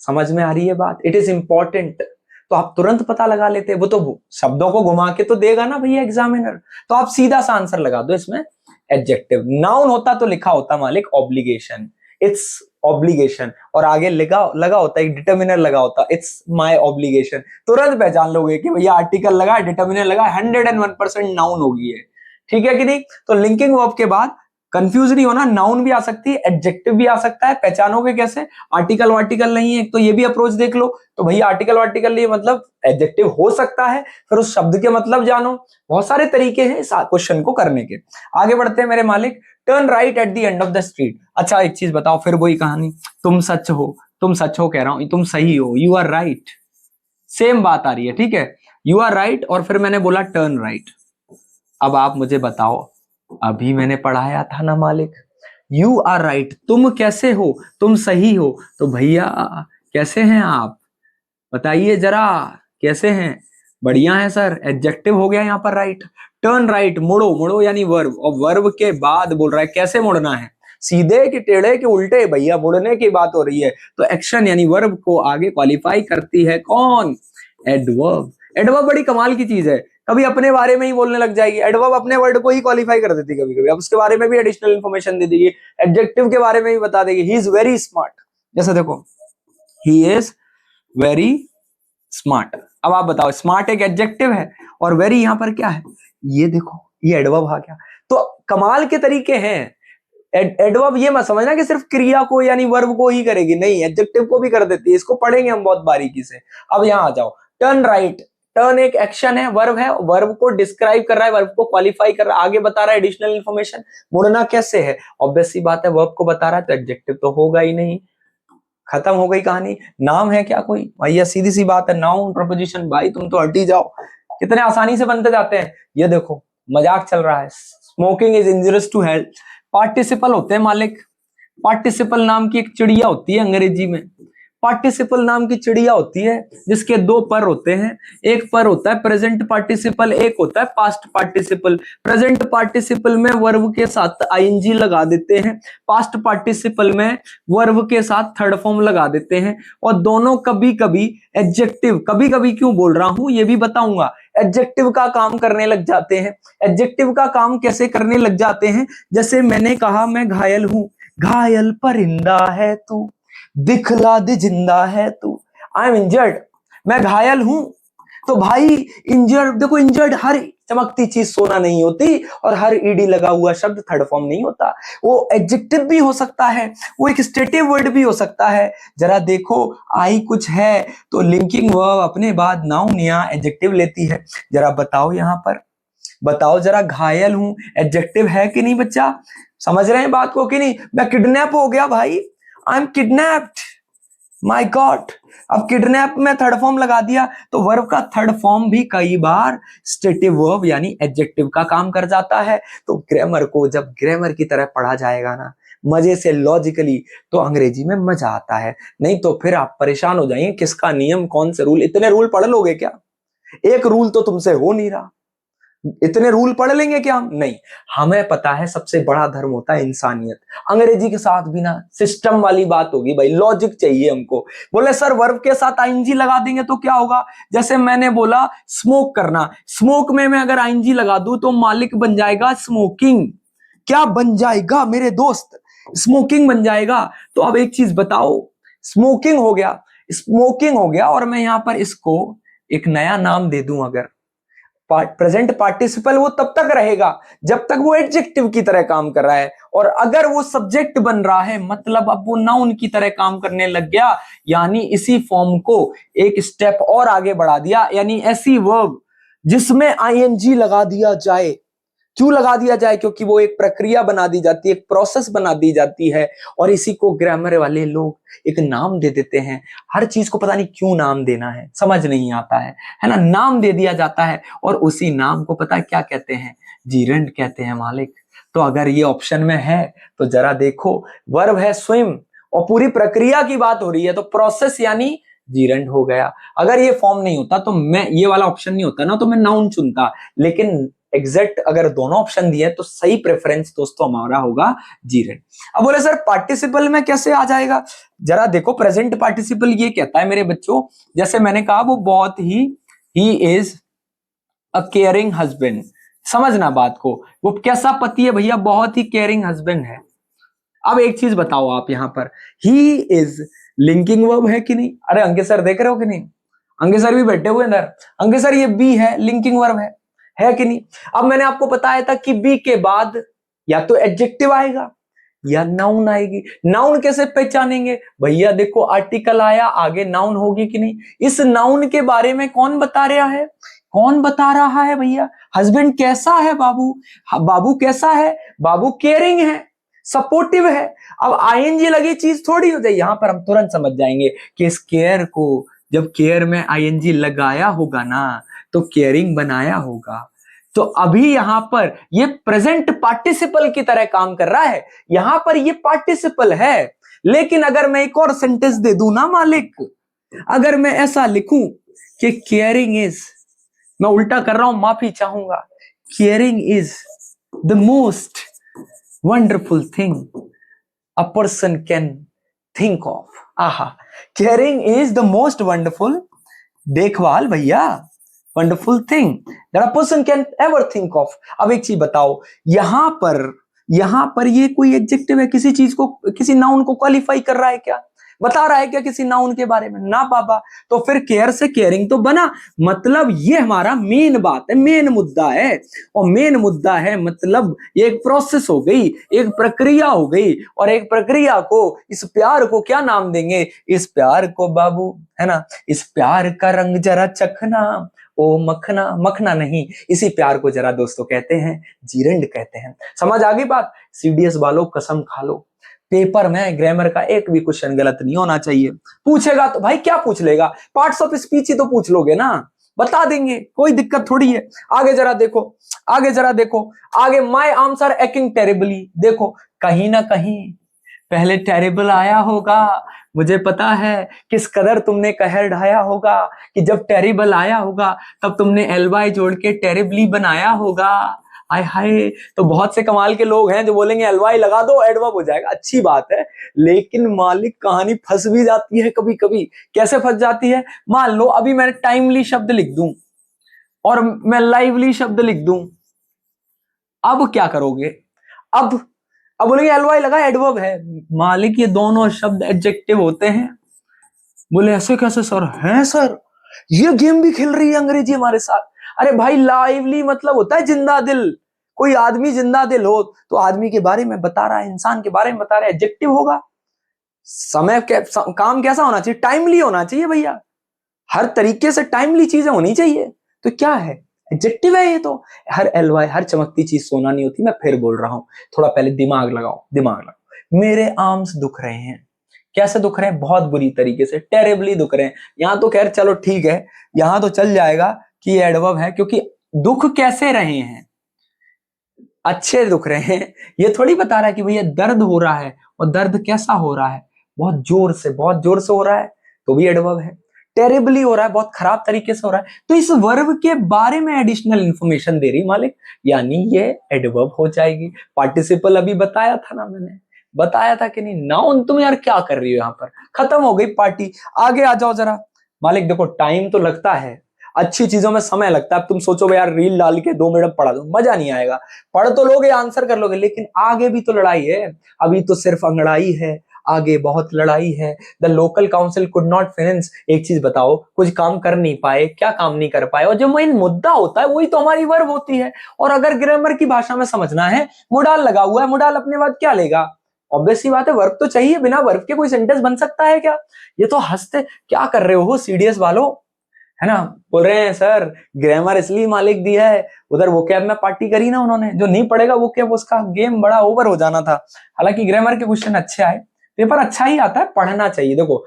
समझ में आ रही है बात? इट इज इंपॉर्टेंट, तो आप तुरंत पता लगा लेते। वो तो शब्दों को घुमा के तो देगा ना भैया एग्जामिनर, तो आप सीधा सा आंसर लगा दो इसमें एडजेक्टिव। नाउन होता तो लिखा होता मालिक ऑब्लिगेशन, इट्स ऑब्लिगेशन, और आगे लगा लगा होता एक डिटर्मिनर लगा होता इट्स माय ऑब्लिगेशन, तुरंत पहचान लोगे कि भैया आर्टिकल लगा, डिटर्मिनर लगा, 101% नाउन होगी है, ठीक है कि नहीं? तो लिंकिंग वर्ब के बाद कंफ्यूज नहीं होना, नाउन भी आ सकती है, एडजेक्टिव भी आ सकता है, पहचानोगे कैसे? आर्टिकल वार्टिकल नहीं है, तो ये भी अप्रोच देख लो, तो भैया आर्टिकल वार्टिकल नहीं मतलब एडजेक्टिव हो सकता है, फिर उस शब्द के मतलब जानो। बहुत सारे तरीके हैं इस क्वेश्चन को करने के। आगे बढ़ते हैं मेरे मालिक। Turn right at the end of the street. अच्छा एक चीज बताओ, फिर वही कहानी, तुम सच हो, तुम सच हो कह रहा हूं, तुम सही हो, यू आर राइट, सेम बात आ रही है, ठीक है, यू आर राइट, और फिर मैंने बोला टर्न राइट। अब आप मुझे बताओ, अभी मैंने पढ़ाया था ना मालिक, यू आर राइट, तुम कैसे हो, तुम सही हो, तो भैया कैसे हैं आप, बताइए जरा, कैसे हैं? बढ़िया है सर, एडजेक्टिव हो गया यहाँ पर राइट। टर्न राइट, मुड़ो, मुड़ो यानी वर्ब, और वर्ब के बाद बोल रहा है कैसे मुड़ना है, सीधे कि टेढ़े कि उल्टे, भैया मुड़ने की बात हो रही है, तो एक्शन यानी वर्ब को आगे क्वालिफाई करती है कौन? एडवर्ब। एडवर्ब बड़ी कमाल की चीज है, कभी अपने बारे में ही बोलने लग जाएगी, एडवर्ब अपने वर्ड को ही क्वालिफाई कर देती कभी कभी, अब उसके बारे में भी एडिशनल इंफॉर्मेशन दे देगी, एडजेक्टिव के बारे में भी बता देगी, ही इज वेरी स्मार्ट, जैसे देखो, ही इज वेरी स्मार्ट। अब आप बताओ, स्मार्ट एक एडजेक्टिव है और वेरी यहां पर क्या है? ये देखो, ये एडवर्ब आ गया। तो कमाल के तरीके हैं। एडवर्ब ये मत समझना कि सिर्फ क्रिया को यानी वर्ब को ही करेगी, नहीं, एडजेक्टिव को भी कर देती है। इसको पढ़ेंगे हम बहुत बारीकी से। अब यहां आ जाओ, टर्न राइट। टर्न एक एक्शन है, वर्ब है, वर्ब को डिस्क्राइब कर रहा है, वर्ब को क्वालिफाई कर रहा है, आगे बता रहा है एडिशनल इंफॉर्मेशन। मुड़ना कैसे है, ऑब्वियस सी बात है, वर्ब को बता रहा है तो एडजेक्टिव तो होगा ही नहीं, खत्म हो गई कहानी। नाम है क्या कोई, भैया सीधी सी बात है, नाउन प्रपोजिशन। भाई तुम तो हट ही जाओ, कितने आसानी से बनते जाते हैं। ये देखो मजाक चल रहा है। Smoking is injurious to health. Participle होते हैं मालिक। पार्टिसिपल नाम की एक चिड़िया होती है अंग्रेजी में। पार्टिसिपल नाम की चिड़िया होती है जिसके दो पर होते हैं। एक पर होता है प्रेजेंट पार्टिसिपल, एक होता है पास्ट पार्टिसिपल। प्रेजेंट पार्टिसिपल में वर्ब के साथ आईएनजी लगा देते हैं, पास्ट पार्टिसिपल में वर्ब के साथ थर्ड फॉर्म लगा देते हैं। और दोनों कभी कभी एडजेक्टिव, कभी कभी क्यों बोल रहा हूं ये भी बताऊंगा, एडजेक्टिव का काम करने लग जाते हैं। एडजेक्टिव का काम कैसे करने लग जाते हैं, जैसे मैंने कहा मैं घायल हूं, घायल परिंदा है तू, दिखला दे जिंदा है तू। आई एम इंजर्ड, मैं घायल हूं। तो भाई इंजर्ड, देखो इंजर्ड हर चमकती चीज सोना नहीं होती, और हर ईडी लगा हुआ शब्द थर्ड फॉर्म नहीं होता। वो एडजेक्टिव भी हो सकता है, वो एक स्टेटिव वर्ड भी हो सकता है। जरा देखो आई कुछ है तो लिंकिंग वर्ब अपने बाद नाउन या एडजेक्टिव लेती है। जरा बताओ यहां पर, बताओ जरा, घायल हूं एडजेक्टिव है कि नहीं बच्चा, समझ रहे हैं बात को कि नहीं। मैं किडनैप हो गया भाई, I am kidnapped, my God. अब किडनैप में थर्ड फॉर्म लगा दिया तो वर्ब का थर्ड फॉर्म भी कई बार स्टेटिव वर्ब यानी एडजेक्टिव का काम कर जाता है। तो ग्रामर को जब ग्रामर की तरह पढ़ा जाएगा ना मजे से, लॉजिकली, तो अंग्रेजी में मजा आता है। नहीं तो फिर आप परेशान हो जाएंगे, किसका नियम, कौन से रूल, इतने रूल पढ़ लोगे क्या, एक रूल तो तुमसे हो नहीं रहा, इतने रूल पढ़ लेंगे क्या हम, नहीं। हमें पता है सबसे बड़ा धर्म होता है इंसानियत। अंग्रेजी के साथ भी ना सिस्टम वाली बात होगी भाई, लॉजिक चाहिए हमको। बोले सर वर्ब के साथ आईएनजी लगा देंगे तो क्या होगा, जैसे मैंने बोला स्मोक करना, स्मोक में मैं अगर आईएनजी लगा दूं तो मालिक बन जाएगा स्मोकिंग। क्या बन जाएगा मेरे दोस्त, स्मोकिंग बन जाएगा। तो अब एक चीज बताओ, स्मोकिंग हो गया, स्मोकिंग हो गया, और मैं यहां पर इसको एक नया नाम दे दूं, अगर प्रेजेंट पार्टिसिपल, वो तब तक रहेगा जब तक वो एडजेक्टिव की तरह काम कर रहा है, और अगर वो सब्जेक्ट बन रहा है मतलब अब वो नाउन की तरह काम करने लग गया, यानी इसी फॉर्म को एक स्टेप और आगे बढ़ा दिया, यानी ऐसी वर्ब जिसमें आईएनजी लगा दिया जाए। क्यों लगा दिया जाए, क्योंकि वो एक प्रक्रिया बना दी जाती है, एक प्रोसेस बना दी जाती है, और इसी को ग्रामर वाले लोग एक नाम दे देते हैं। हर चीज को पता नहीं क्यों नाम देना है, समझ नहीं आता है ना, नाम दे दिया जाता है, और उसी नाम को पता है क्या कहते हैं, जीरेंड कहते हैं मालिक। तो अगर ये ऑप्शन में है तो जरा देखो, वर्ब है स्विम और पूरी प्रक्रिया की बात हो रही है, तो प्रोसेस यानी जीरेंड हो गया। अगर ये फॉर्म नहीं होता तो मैं, ये वाला ऑप्शन नहीं होता ना, तो मैं नाउन चुनता, लेकिन एग्जैक्ट अगर दोनों ऑप्शन दिए तो सही प्रेफरेंस दोस्तों हमारा होगा जीरेंड। अब बोले सर पार्टिसिपल में कैसे आ जाएगा, जरा देखो प्रेजेंट पार्टिसिपल ये कहता है मेरे बच्चों, जैसे मैंने कहा वो बहुत he is a caring husband. समझना बात को, वो कैसा पति है भैया, बहुत ही केयरिंग हस्बैंड है। अब एक चीज बताओ आप यहां पर, ही इज लिंकिंग वर्ब है कि नहीं, अरे अंकित सर देख रहे हो कि नहीं, अंकित सर भी बैठे हुए अंदर, अंकित सर ये बी है, लिंकिंग वर्ब है कि नहीं। अब मैंने आपको बताया था कि बी के बाद या तो एडजेक्टिव आएगा या नाउन आएगी। नाउन कैसे पहचानेंगे भैया, देखो आर्टिकल आया, आगे नाउन होगी कि नहीं। इस नाउन के बारे में कौन बता रहा है, कौन बता रहा है भैया, हस्बैंड कैसा है बाबू, बाबू कैसा है, बाबू केयरिंग है, सपोर्टिव है। अब आईएनजी लगी चीज थोड़ी हो जाए, यहां पर हम तुरंत समझ जाएंगे कि इस केयर को जब केयर में आईएनजी लगाया होगा ना तो केयरिंग बनाया होगा। तो अभी यहां पर ये प्रेजेंट पार्टिसिपल की तरह काम कर रहा है, यहां पर ये पार्टिसिपल है। लेकिन अगर मैं एक और सेंटेंस दे दूं ना मालिक, अगर मैं ऐसा लिखूं कि केयरिंग इज, मैं उल्टा कर रहा हूं माफी चाहूंगा, caring is the most wonderful thing a person can think of. आहा, caring is the most wonderful, देखभाल भैया, wonderful thing that a person can ever think of. अब एक चीज बताओ, यहां पर ये कोई एडजेक्टिव है, किसी चीज को, किसी नाउन को क्वालिफाई कर रहा है क्या, बता रहा है क्या किसी नाउन के बारे में? ना बाबा। तो फिर केयर से केयरिंग तो बना, मतलब ये हमारा मेन बात है, मेन मुद्दा है। और मेन मुद्दा है मतलब ये एक प्रोसेस हो गई, एक प्रक्रिया हो गई। और एक प्रक्रिया को, इस प्यार को क्या नाम देंगे? इस प्यार को बाबू, है ना, इस प्यार का रंग जरा चखना, ओ मखना, मखना नहीं, इसी प्यार को जरा दोस्तों कहते हैं जीरंड कहते हैं। समझ आ गई बात? सीडीएस वालों कसम खा लो, पेपर में ग्रामर का एक भी क्वेश्चन गलत नहीं होना चाहिए। पूछेगा तो भाई क्या पूछ लेगा, पार्ट्स ऑफ स्पीच ही तो पूछ लोगे ना, बता देंगे, कोई दिक्कत थोड़ी है। आगे जरा देखो, आगे जरा देखो, आगे my arms are acting terribly, देखो कहीं ना कहीं पहले टेरिबल आया होगा। मुझे पता है किस कदर तुमने कहर ढाया होगा कि जब टेरिबल आया होगा तब तुमने एलवाई जोड़ के टेरिबली बनाया होगा। हाय हाय, तो बहुत से कमाल के लोग हैं जो बोलेंगे एलवाई लगा दो एडवर्ब हो जाएगा, अच्छी बात है। लेकिन मालिक कहानी फंस भी जाती है कभी कभी। कैसे फंस जाती है? मान लो अभी मैंने टाइमली शब्द लिख दूं और मैं लाइवली शब्द लिख दूं, अब क्या करोगे? अब बोलेंगे एलवाई लगा एडवर्ब है। मालिक ये दोनों शब्द एडजेक्टिव होते हैं। बोले ऐसे कैसे सर? हैं सर, ये गेम भी खेल रही है अंग्रेजी हमारे साथ। अरे भाई लाइवली मतलब होता है जिंदा दिल। कोई आदमी जिंदा दिल हो तो आदमी के बारे में बता रहा है, इंसान के बारे में बता रहा है, एडजेक्टिव होगा। समय काम कैसा होना चाहिए? टाइमली होना चाहिए भैया, हर तरीके से टाइमली चीजें होनी चाहिए। तो क्या है? एडजेक्टिव है ये तो। हर एलवाई, हर चमकती चीज सोना नहीं होती। मैं फिर बोल रहा हूं, थोड़ा पहले दिमाग लगाओ, दिमाग लगाओ। मेरे आर्म्स दुख रहे हैं। कैसे दुख रहे हैं? बहुत बुरी तरीके से, टेरेबली दुख रहे हैं। यहां तो खैर चलो ठीक है, यहां तो चल जाएगा कि ये एडवर्ब है, क्योंकि दुख कैसे रहे हैं, अच्छे दुख रहे हैं। ये थोड़ी बता रहा है कि भैया दर्द हो रहा है, और दर्द कैसा हो रहा है? बहुत जोर से, बहुत जोर से हो रहा है, तो भी एडवर्ब है। टेरिबली हो रहा है, बहुत खराब तरीके से हो रहा है, तो इस वर्ब के बारे में एडिशनल इंफॉर्मेशन दे रही मालिक, यानी ये एडवर्ब हो जाएगी। पार्टिसिपल अभी बताया था ना, मैंने बताया था कि नहीं? नाउन तुम यार क्या कर रही हो यहाँ पर? खत्म हो गई पार्टी। आगे आ जाओ जरा। मालिक देखो, टाइम तो लगता है, अच्छी चीजों में समय लगता है। अब तुम सोचो यार रील डाल के 2 मिनट पढ़ा दो, मजा नहीं आएगा। पढ़ तो लोगे, आंसर कर लोगे, लेकिन आगे भी तो लड़ाई है। अभी तो सिर्फ अंगड़ाई है, आगे बहुत लड़ाई है। The local council could not finance. एक चीज बताओ, कुछ काम कर नहीं पाए, क्या काम नहीं कर पाए? और जो मेन मुद्दा होता है वही तो हमारी वर्ब होती है। और अगर ग्रामर की भाषा में समझना है, मोडाल लगा हुआ है, मोडाल अपने बाद क्या लेगा? ऑब्वियस सी बात है, वर्ब तो चाहिए। बिना वर्ब के कोई सेंटेंस बन सकता है क्या? ये तो हंसते क्या कर रहे हो सीडीएस वालों, है ना? बोल रहे हैं सर ग्रामर इसलिए मालिक दिया है, उधर वो कैब में पार्टी करी ना उन्होंने, जो नहीं पढ़ेगा वो कैब, उसका गेम बड़ा ओवर हो जाना था। हालांकि ग्रामर के क्वेश्चन अच्छे आए, पेपर अच्छा ही आता है, पढ़ना चाहिए। देखो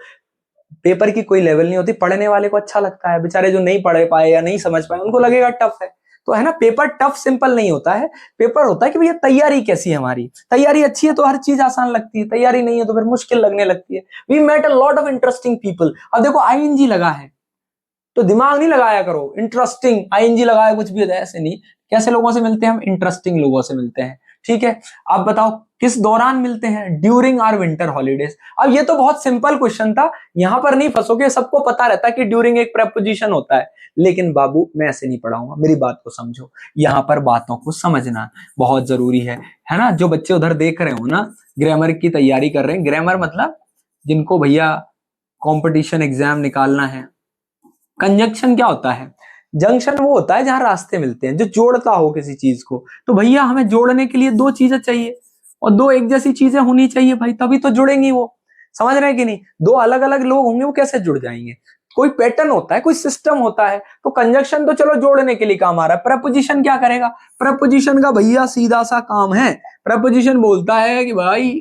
पेपर की कोई लेवल नहीं होती, पढ़ने वाले को अच्छा लगता है। बेचारे जो नहीं पढ़ पाए या नहीं समझ पाए उनको लगेगा टफ है, तो है ना। पेपर टफ सिंपल नहीं होता है, पेपर होता है कि भैया तैयारी कैसी है हमारी। तैयारी अच्छी है तो हर चीज आसान लगती है, तैयारी नहीं है तो फिर मुश्किल लगने लगती है। We met a lot of interesting people. अब देखो आईएनजी लगा है तो दिमाग नहीं लगाया करो, इंटरेस्टिंग आईएनजी लगाया कुछ भी होता है, ऐसे नहीं। कैसे लोगों से मिलते हैं हम? इंटरेस्टिंग लोगों से मिलते हैं, ठीक है। आप बताओ किस दौरान मिलते हैं? During our winter holidays. अब ये तो बहुत सिंपल क्वेश्चन था, यहां पर नहीं फंसोगे, सबको पता रहता है कि ड्यूरिंग एक प्रेपोजिशन होता है। लेकिन बाबू मैं ऐसे नहीं पढ़ाऊंगा, मेरी बात को समझो, यहां पर बातों को समझना बहुत जरूरी है ना। जो बच्चे उधर देख रहे हो ना, ग्रामर की तैयारी कर रहे हैं, ग्रामर मतलब जिनको भैया कंपटीशन एग्जाम निकालना है। कंजक्शन क्या होता है? जंक्शन वो होता है जहां रास्ते मिलते हैं, जो जोड़ता हो किसी चीज को। तो भैया हमें जोड़ने के लिए दो चीजें चाहिए, और दो एक जैसी चीजें होनी चाहिए भाई, तभी तो जुड़ेंगी वो। समझ रहे हैं कि नहीं? दो अलग अलग लोग होंगे, वो कैसे जुड़ जाएंगे? कोई पैटर्न होता है, कोई सिस्टम होता है। तो कंजक्शन तो चलो जोड़ने के लिए काम आ रहा है, प्रपोजिशन क्या करेगा? प्रपोजिशन का भैया सीधा सा काम है, प्रपोजिशन बोलता है कि भाई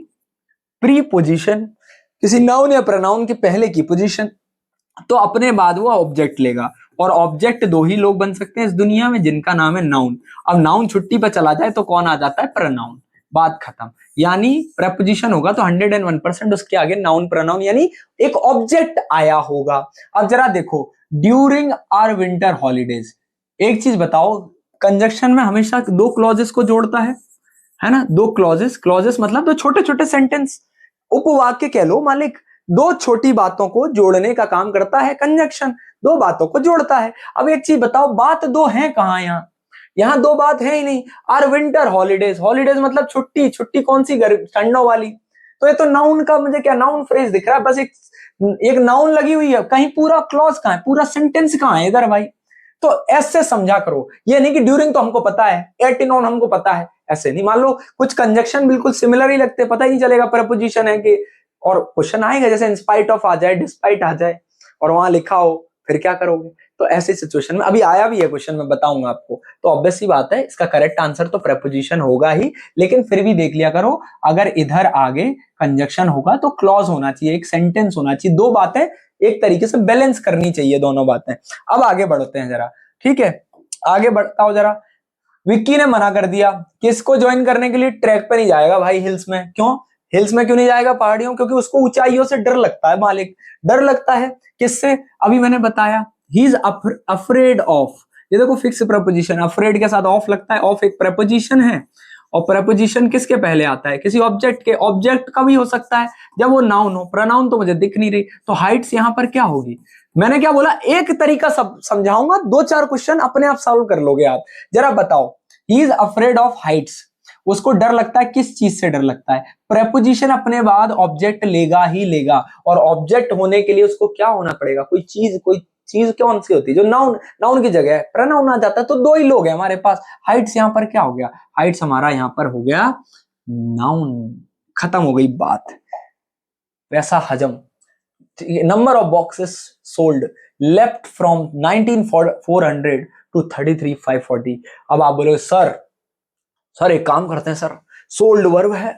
प्री पोजिशन, किसी नाउन या प्रोनाउन के पहले की पोजीशन, तो अपने बाद वो ऑब्जेक्ट लेगा। और ऑब्जेक्ट दो ही लोग बन सकते हैं इस दुनिया में, जिनका नाम है नाउन। अब नाउन छुट्टी पर चला जाए तो कौन आ जाता है? प्रोनाउन। बात खत्म। यानी प्रपोजिशन होगा तो 101% उसके आगे नाउन प्रोनाउन, यानी एक ऑब्जेक्ट आया होगा। अब जरा देखो, ड्यूरिंग आवर विंटर हॉलीडेज, एक चीज बताओ, कंजक्शन में हमेशा दो क्लॉजेस को जोड़ता है ना? दो क्लॉजेस, क्लॉजेस मतलब दो छोटे छोटे सेंटेंस, उपवाक्य कह लो मालिक। दो छोटी बातों को जोड़ने का काम करता है कंजक्शन, दो बातों को जोड़ता है। अब एक चीज बताओ, बात दो है कहां? यहां दो बात है ही नहीं। आर विंटर हॉलीडेज, हॉलीडेज मतलब छुट्टी, छुट्टी कौन सी? ठंडों वाली। तो ये तो नाउन का मुझे क्या नाउन फ्रेज दिख रहा है, बस एक नाउन लगी हुई है, कहीं पूरा क्लॉज कहाँ है, पूरा सेंटेंस कहाँ है इधर भाई। तो ऐसे समझा करो, ये नहीं कि ड्यूरिंग तो हमको पता है, एट इन ऑन हमको पता है, ऐसे नहीं। मान लो कुछ कंजक्शन बिल्कुल सिमिलर ही लगते, पता ही नहीं चलेगा प्रपोजिशन है कि, और क्वेश्चन आएगा जैसे इंस्पाइट ऑफ आ जाए, डिस्पाइट आ जाए और वहां लिखा हो, फिर क्या करोगे। तो ऐसी सिचुएशन में अभी आया भी है क्वेश्चन, में बताऊंगा आपको, तो ऑब्वियस सी बात है इसका करेक्ट आंसर तो प्रपोजिशन होगा ही, लेकिन फिर भी देख लिया करो, अगर इधर आगे कंजक्शन होगा तो क्लॉज होना चाहिए, एक सेंटेंस होना चाहिए, दो बातें एक तरीके से बैलेंस करनी चाहिए दोनों बातें। अब आगे बढ़ते हैं जरा, ठीक है, आगे बढ़ता हूं जरा। विक्की ने मना कर दिया कि इसको ज्वाइन करने के लिए ट्रैक पे नहीं जाएगा भाई, हिल्स में। क्यों हिल्स में क्यों नहीं जाएगा, पहाड़ियों, क्योंकि उसको ऊंचाइयों से डर लगता है मालिक। डर लगता है किससे, अभी मैंने बताया, ही इज अफ्रेड ऑफ। ये देखो फिक्स प्रपोजिशन, अफ्रेड के साथ ऑफ लगता है, ऑफ एक प्रपोजिशन है, और प्रपोजिशन किसके पहले आता है, किसी ऑब्जेक्ट के। ऑब्जेक्ट का भी हो सकता है जब वो नाउन हो, प्रोनाउन तो मुझे दिख नहीं रही, तो हाइट्स यहां पर क्या होगी। मैंने क्या बोला, एक तरीका सब समझाऊंगा, दो चार क्वेश्चन अपने आप सॉल्व कर लोगे आप। जरा बताओ, he is afraid of Heights, उसको डर लगता है, किस चीज से डर लगता है। प्रेपोजिशन अपने बाद ऑब्जेक्ट लेगा ही लेगा, और ऑब्जेक्ट होने के लिए उसको क्या होना पड़ेगा, कोई चीज कौन सी होती है जो नाउन, नाउन की जगह प्रोनाउन आ जाता है। तो दो ही लोग हैं हमारे पास, हाइट्स यहां पर क्या हो गया, हाइट्स हमारा यहां पर हो गया नाउन, खत्म हो गई बात, वैसा हजम। Number of boxes sold left from 19,400 to 33,540। अब आप बोलोगे सर एक काम करते हैं सर, सोल्ड वर्ब है,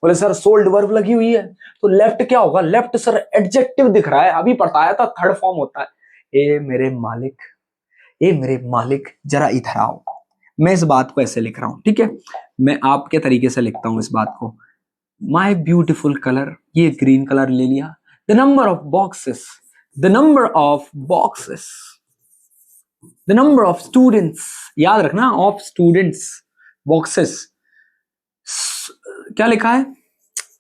बोले सर सोल्ड वर्ब लगी हुई है तो लेफ्ट क्या होगा, लेफ्ट सर एडजेक्टिव दिख रहा है, अभी बताया था थर्ड फॉर्म होता है। ए मेरे मालिक जरा इधर आओ, मैं इस बात को ऐसे लिख रहा हूं, ठीक है, मैं आपके तरीके से लिखता हूं इस बात को। माई ब्यूटिफुल कलर, ये ग्रीन कलर ले लिया। The number of boxes, the number of boxes, the number of students, याद रखना ऑफ स्टूडेंट्स, बॉक्सेस क्या लिखा है,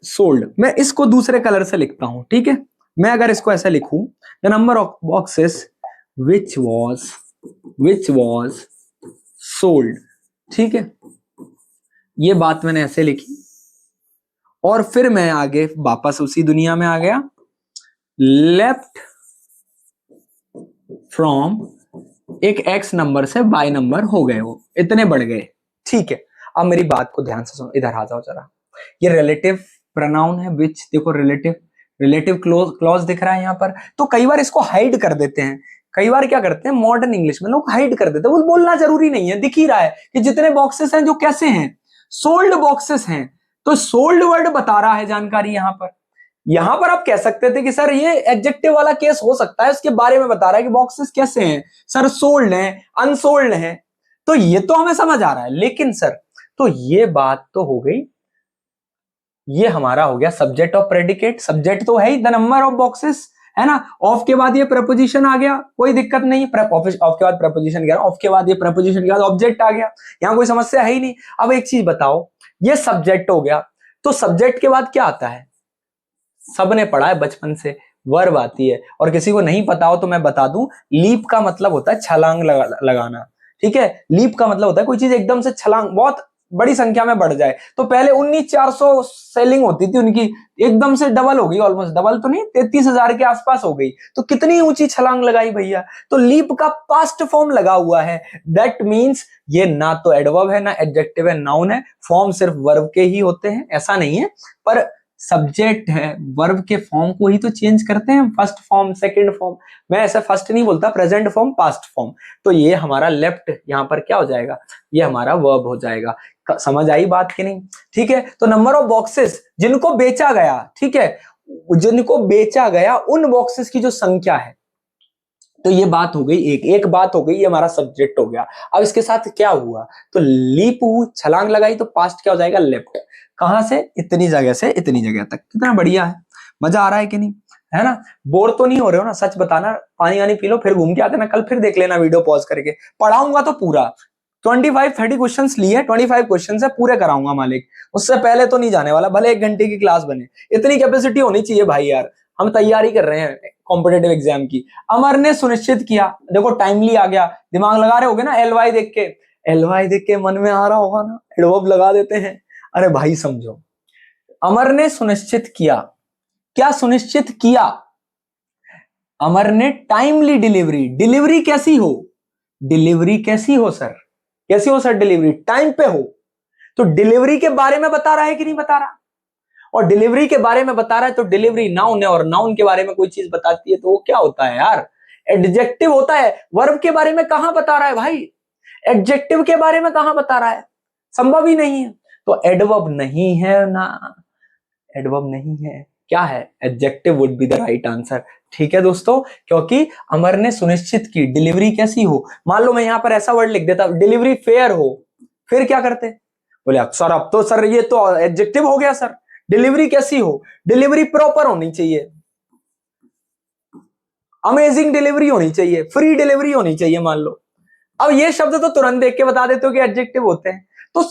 सोल्ड। मैं इसको दूसरे कलर से लिखता हूं, ठीक है, मैं अगर इसको ऐसे लिखूं, the number of boxes which was sold, ठीक है, ये बात मैंने ऐसे लिखी, और फिर मैं आगे वापस उसी दुनिया में आ गया, लेफ्ट फ्रॉम एक एक्स नंबर से वाई नंबर हो गए, वो इतने बढ़ गए, ठीक है। अब मेरी बात को ध्यान से सुनो, इधर आ जाओ जरा, ये रिलेटिव प्रोनाउन है विच, देखो रिलेटिव क्लॉज दिख रहा है यहाँ पर, तो कई बार इसको हाइड कर देते हैं, कई बार क्या करते हैं मॉडर्न इंग्लिश में लोग हाइड कर देते हैं, वो बोलना जरूरी नहीं है, दिख ही रहा है कि जितने बॉक्सेस हैं जो कैसे हैं, सोल्ड बॉक्सेस हैं, तो सोल्ड वर्ड बता रहा है जानकारी यहां पर आप कह सकते थे कि सर ये एडजेक्टिव वाला केस हो सकता है, उसके बारे में बता रहा है कि बॉक्सेस कैसे हैं सर, सोल्ड हैं अनसोल्ड हैं, तो ये तो हमें समझ आ रहा है, लेकिन सर तो ये बात तो हो गई, ये हमारा हो गया सब्जेक्ट और प्रेडिकेट, सब्जेक्ट तो है ही द नंबर ऑफ बॉक्सेस, है ना, ऑफ के बाद ये प्रपोजिशन आ गया, कोई दिक्कत नहीं, ऑफ के बाद प्रपोजिशन गया, ऑफ के बाद ये प्रपोजिशन के बाद ऑब्जेक्ट आ गया, यहां कोई समस्या है ही नहीं। अब एक चीज बताओ, ये सब्जेक्ट हो गया, तो सब्जेक्ट के बाद क्या आता है, सबने पढ़ा है बचपन से, वर्ब आती है, और किसी को नहीं पता हो तो मैं बता दूं, लीप का मतलब होता है छलांग लगाना, ठीक है, लीप का मतलब होता है कोई चीज एकदम से छलांग, बहुत बड़ी संख्या में बढ़ जाए। तो पहले 19,400 सेलिंग होती थी उनकी, एकदम से डबल हो गई, ऑलमोस्ट डबल तो नहीं, 33,000 के आसपास हो गई, तो कितनी ऊंची छलांग लगाई भैया। तो लीप का पास्ट फॉर्म लगा हुआ है, दैट मीन्स ये ना तो एडवर्ब है ना एडजेक्टिव है, नाउन है, फॉर्म सिर्फ वर्ब के ही होते हैं, ऐसा नहीं है, पर सब्जेक्ट है, वर्ब के फॉर्म को ही तो चेंज करते हैं, फर्स्ट फॉर्म सेकंड फॉर्म, मैं ऐसा फर्स्ट नहीं बोलता, प्रेजेंट फॉर्म पास्ट फॉर्म, तो ये हमारा लेफ्ट यहां पर क्या हो जाएगा, ये हमारा वर्ब हो जाएगा। समझ आई बात कि नहीं, ठीक है। तो नंबर ऑफ बॉक्सेस जिनको बेचा गया, ठीक है, जिनको बेचा गया उन बॉक्सेस की जो संख्या है, तो ये बात हो गई, एक बात हो गई, ये हमारा सब्जेक्ट हो गया। अब इसके साथ क्या हुआ, तो लीप छलांग लगाई, तो पास्ट क्या हो जाएगा, लेफ्ट, कहां से, इतनी जगह से इतनी जगह तक, कितना बढ़िया है, मजा आ रहा है कि नहीं, है ना, बोर तो नहीं हो रहे हो ना, सच बताना, पानी वानी पी लो फिर घूम के आते ना, कल फिर देख लेना वीडियो पॉज करके, पढ़ाऊंगा तो पूरा 25-30 क्वेश्चन लिए, 25 क्वेश्चन है पूरे कराऊंगा मालिक, उससे पहले तो नहीं जाने वाला, भले 1 घंटे की क्लास बने, इतनी कैपेसिटी होनी चाहिए भाई यार, हम तैयारी कर रहे हैं कॉम्पिटेटिव एग्जाम की। अमर ने सुनिश्चित किया, देखो टाइमली आ गया, दिमाग लगा रहे होगे ना, एलवाई देख के मन में आ रहा होगा ना, एडवर्ब लगा देते हैं, अरे भाई समझो, अमर ने सुनिश्चित किया, क्या सुनिश्चित किया? अमर ने टाइमली डिलीवरी, डिलीवरी कैसी हो? डिलीवरी कैसी हो सर? कैसी हो सर? डिलीवरी टाइम पे हो। तो डिलीवरी के बारे में बता रहा है कि नहीं बता रहा? और डिलीवरी के बारे में बता रहा है तो डिलीवरी नाउन है, और नाउन के बारे में कोई चीज बताती है तो वो क्या होता है यार? एडजेक्टिव होता है। वर्ब के बारे में कहां बता रहा है भाई? एडजेक्टिव के बारे में कहां बता रहा है? संभव ही नहीं है। तो एडवर्ब नहीं है ना, एडवर्ब नहीं है, क्या है? Adjective would be the right answer. ठीक है दोस्तों, क्योंकि अमर ने सुनिश्चित की डिलीवरी कैसी हो। मान लो मैं यहां पर ऐसा वर्ड लिख देता, डिलीवरी फेयर हो, फिर क्या करते? बोले सर अब तो सर ये तो एडजेक्टिव हो गया सर। डिलीवरी कैसी हो? डिलीवरी प्रॉपर होनी चाहिए, अमेजिंग डिलीवरी होनी चाहिए, फ्री डिलीवरी होनी चाहिए मान लो। अब ये शब्द तो तुरंत देख के बता देते हो कि एडजेक्टिव होते हैं। तो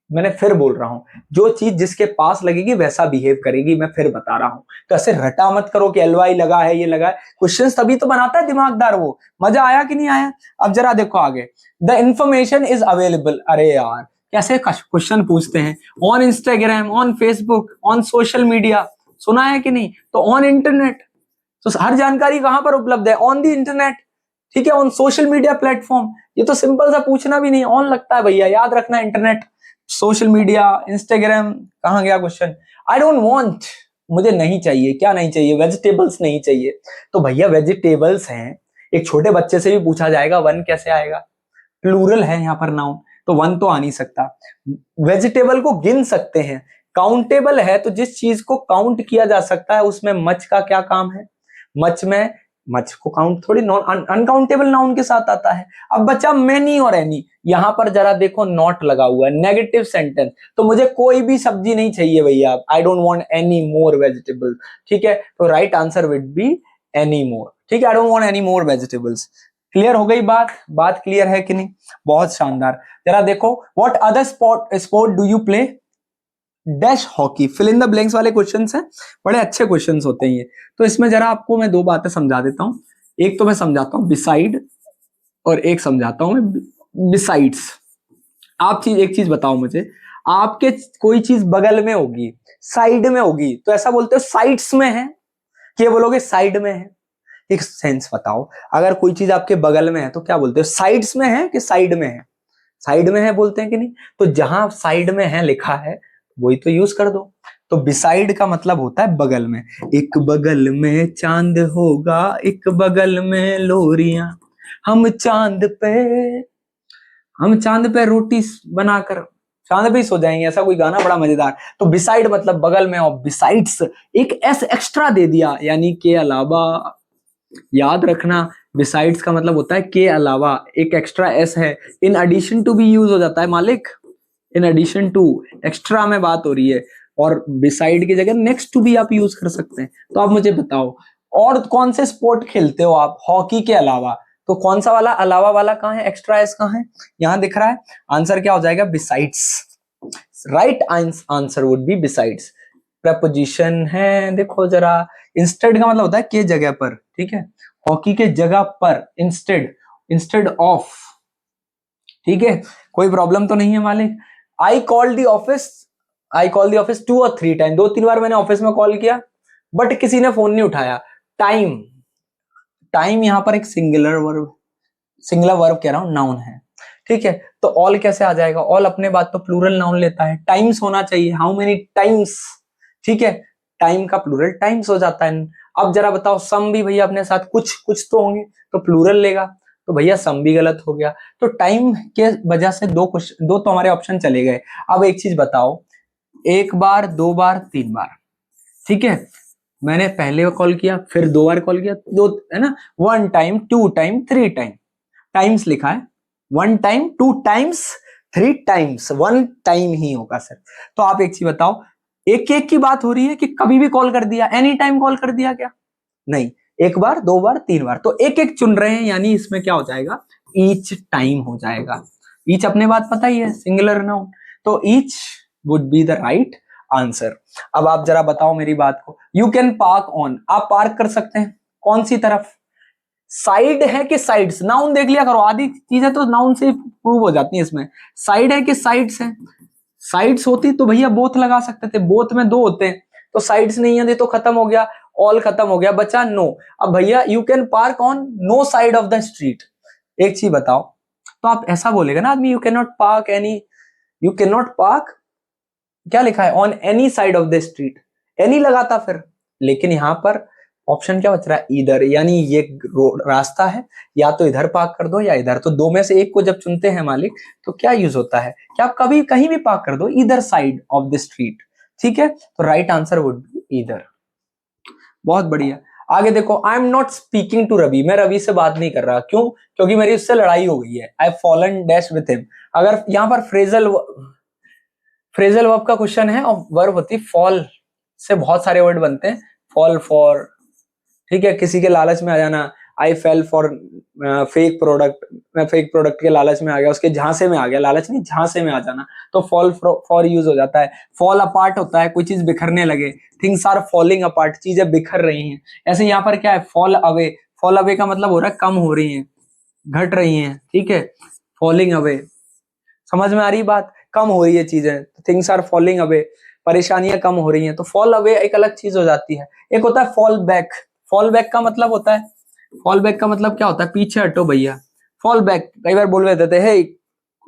मैंने फिर बोल रहा हूं, जो चीज जिसके पास लगेगी वैसा बिहेव करेगी, मैं फिर बता रहा हूं। तो ऐसे रटा मत करो कि एलवाई लगा है, ये लगा है। क्वेश्चन तभी तो बनाता है दिमागदार वो। मजा आया कि नहीं आया? अब जरा देखो आगे, द इंफॉर्मेशन इज अवेलेबल। अरे यार कैसे क्वेश्चन पूछते हैं? On Instagram, on Facebook, on social media, सुना है कि नहीं? तो ऑन इंटरनेट, तो हर जानकारी कहां पर उपलब्ध है? On the internet. ठीक है, ऑन सोशल मीडिया प्लेटफॉर्म। ये तो सिंपल सा पूछना भी नहीं, ऑन लगता है भैया, याद रखना। इंटरनेट, सोशल मीडिया, इंस्टाग्राम, कहां गया क्वेश्चन? आई डोंट वांट, मुझे नहीं चाहिए। क्या नहीं चाहिए? वेजिटेबल्स नहीं चाहिए। तो भैया वेजिटेबल्स हैं, एक छोटे बच्चे से भी पूछा जाएगा, वन कैसे आएगा? प्लूरल है यहाँ पर नाउन, तो वन तो आ नहीं सकता। वेजिटेबल को गिन सकते हैं, काउंटेबल है, तो जिस चीज को काउंट किया जा सकता है उसमें मच का क्या काम है? मच में, मच को काउंट थोड़ी, नॉन अनकाउंटेबल नाउन के साथ आता है। अब बचा मेनी और एनी, यहां पर जरा देखो नॉट लगा हुआ है, नेगेटिव सेंटेंस। तो मुझे कोई भी सब्जी नहीं चाहिए भैया, I don't want any more vegetable. ठीक है, तो right answer would be any more. ठीक है, I don't want any more vegetables. Clear हो गई बात? बात क्लियर है कि नहीं? बहुत शानदार। जरा देखो, what other sport do you play? Dash hockey, fill in the blanks वाले क्वेश्चंस हैं, बड़े अच्छे क्वेश्चंस होते हैं ये। तो इसमें जरा आपको मैं दो बातें समझा देता हूं। एक तो मैं समझाता हूं बिसाइड, और एक समझाता हूं मैं बिसाइड्स। आप एक चीज बताओ मुझे, आपके कोई चीज बगल में होगी, साइड में होगी, तो ऐसा बोलते हो साइड्स में है, कि ये बोलोगे साइड में है? एक सेंस बताओ, अगर कोई चीज आपके बगल में है तो क्या बोलते हो? साइड्स में है कि साइड में है? साइड में है बोलते हैं कि नहीं? तो जहां साइड में है लिखा है वही तो यूज कर दो। तो बिसाइड का मतलब होता है बगल में। एक बगल में चांद होगा, एक बगल में लोरियां, हम चांद पे, हम चांद पे रोटी बनाकर चांद पे ही सो जाएंगे, ऐसा कोई गाना बड़ा मजेदार। तो बिसाइड मतलब बगल में, और बिसाइड्स एक एस एक्स्ट्रा दे दिया, यानी के अलावा। याद रखना, बिसाइड्स का मतलब होता है के अलावा, एक एक्स्ट्रा एस है। इन एडिशन टू भी यूज हो जाता है मालिक, इन एडिशन टू, एक्स्ट्रा में बात हो रही है, और बिसाइड की जगह नेक्स्ट टू भी आप यूज कर सकते हैं। तो आप मुझे बताओ, और कौन से स्पोर्ट खेलते हो आप हॉकी के अलावा? तो कौन सा वाला अलावा वाला कहाँ है? एक्स्ट्रा एस कहाँ है? यहां दिख रहा है। आंसर क्या हो जाएगा? Besides. Right answer would be besides. Preposition है, देखो जरा, इंस्टेड का मतलब होता है के जगह पर। ठीक है, हॉकी के जगह पर, इंस्टेड, इंस्टेड ऑफ। ठीक है, कोई प्रॉब्लम तो नहीं है मालिक? I call the office, I call the office 2 और 3 टाइम, 2-3 बार मैंने ऑफिस में कॉल किया बट किसी ने फोन नहीं उठाया। टाइम, टाइम यहां पर एक सिंगुलर वर्ब, सिंगुलर वर्ब कह रहा हूं, नाउन है। ठीक है, तो ऑल कैसे आ जाएगा? ऑल अपने बात तो प्लूरल नाउन लेता है। टाइम्स होना चाहिए, हाउ मेनी टाइम्स। ठीक है, टाइम का प्लूरल टाइम्स हो जाता है। अब जरा बताओ, सम भी भैया अपने साथ कुछ कुछ तो होंगे, तो प्लूरल लेगा, तो भैया सम भी गलत हो गया। तो टाइम के वजह से दो तो हमारे ऑप्शन चले गए। अब एक चीज बताओ, एक बार, दो बार, तीन बार। ठीक है, मैंने पहले कॉल किया, फिर 2 बार कॉल किया, दो है ना, 1 टाइम, 2 टाइम, 3 टाइम, टाइम्स लिखा है, 1 टाइम, 2 टाइम्स, 3 टाइम्स, 1 टाइम ही होगा सर। तो आप एक चीज बताओ, एक एक की बात हो रही है कि कभी भी कॉल कर दिया, एनी टाइम कॉल कर दिया क्या? नहीं, एक बार, दो बार, तीन बार, तो एक एक चुन रहे हैं, यानी इसमें क्या हो जाएगा? ईच टाइम हो जाएगा। ईच अपने बात पता ही है, सिंगुलर नाउन, तो each would be the right answer. अब आप जरा बताओ मेरी बात को, यू कैन पार्क ऑन, आप पार्क कर सकते हैं कौन सी तरफ? साइड है कि साइड्स? नाउन देख लिया करो, आधी चीजें तो नाउन से प्रूव हो जाती है इसमें। साइड है कि साइड्स है? साइड्स होती तो भैया बोथ लगा सकते थे, बोथ में दो होते हैं, तो साइड्स नहीं है तो खत्म हो गया, ऑल खत्म हो गया, बचा नो। अब भैया you can park on no side of the street, एक चीज बताओ, तो आप ऐसा बोलेगा ना आदमी, you can not park any, you can not park, क्या लिखा है, on any side of the street, any लगाता फिर, लेकिन यहां पर ऑप्शन क्या बच रहा है, इधर, यानी ये रास्ता है, या तो इधर पार्क कर दो या इधर, तो दो में से एक को जब चुनते हैं मालिक, तो क्या यूज होता है कि आप कभी कहीं भी पार्क कर दो, इधर साइड ऑफ द स्ट्रीट, ठीक है, तो राइट आंसर वुड बी इधर। बहुत बढ़िया। आगे देखो, I am not speaking to Ravi, मैं रवि से बात नहीं कर रहा, क्यों, क्योंकि मेरी उससे लड़ाई हो गई है, आई फॉलन डैश विथ हिम। अगर यहां पर फ्रेजल वर्ब का क्वेश्चन है और वर्ब होती फॉल से बहुत सारे वर्ड बनते हैं, फॉल फॉर, ठीक है, किसी के लालच में आ जाना, आई फेल फॉर फेक प्रोडक्ट, मैं फेक प्रोडक्ट के लालच में आ गया, उसके झांसे में आ गया, लालच नहीं झांसे में आ जाना, तो फॉल फॉर यूज हो जाता है। फॉल अपार्ट होता है कोई चीज बिखरने लगे, थिंग्स आर फॉलिंग अपार्ट, चीजें बिखर रही हैं। ऐसे यहाँ पर क्या है, फॉल अवे, फॉल अवे का मतलब हो रहा है कम हो रही हैं, घट रही हैं, ठीक है, फॉलिंग अवे, समझ में आ रही बात, कम हो रही है चीजें, थिंग्स आर फॉलिंग अवे, परेशानियां कम हो रही हैं, तो फॉल अवे एक अलग चीज हो जाती है। एक होता है फॉल बैक, फॉल बैक का मतलब होता है, फॉल बैक का मतलब क्या होता है, पीछे हटो भैया, फॉल बैक, कई बार बोल देते थे,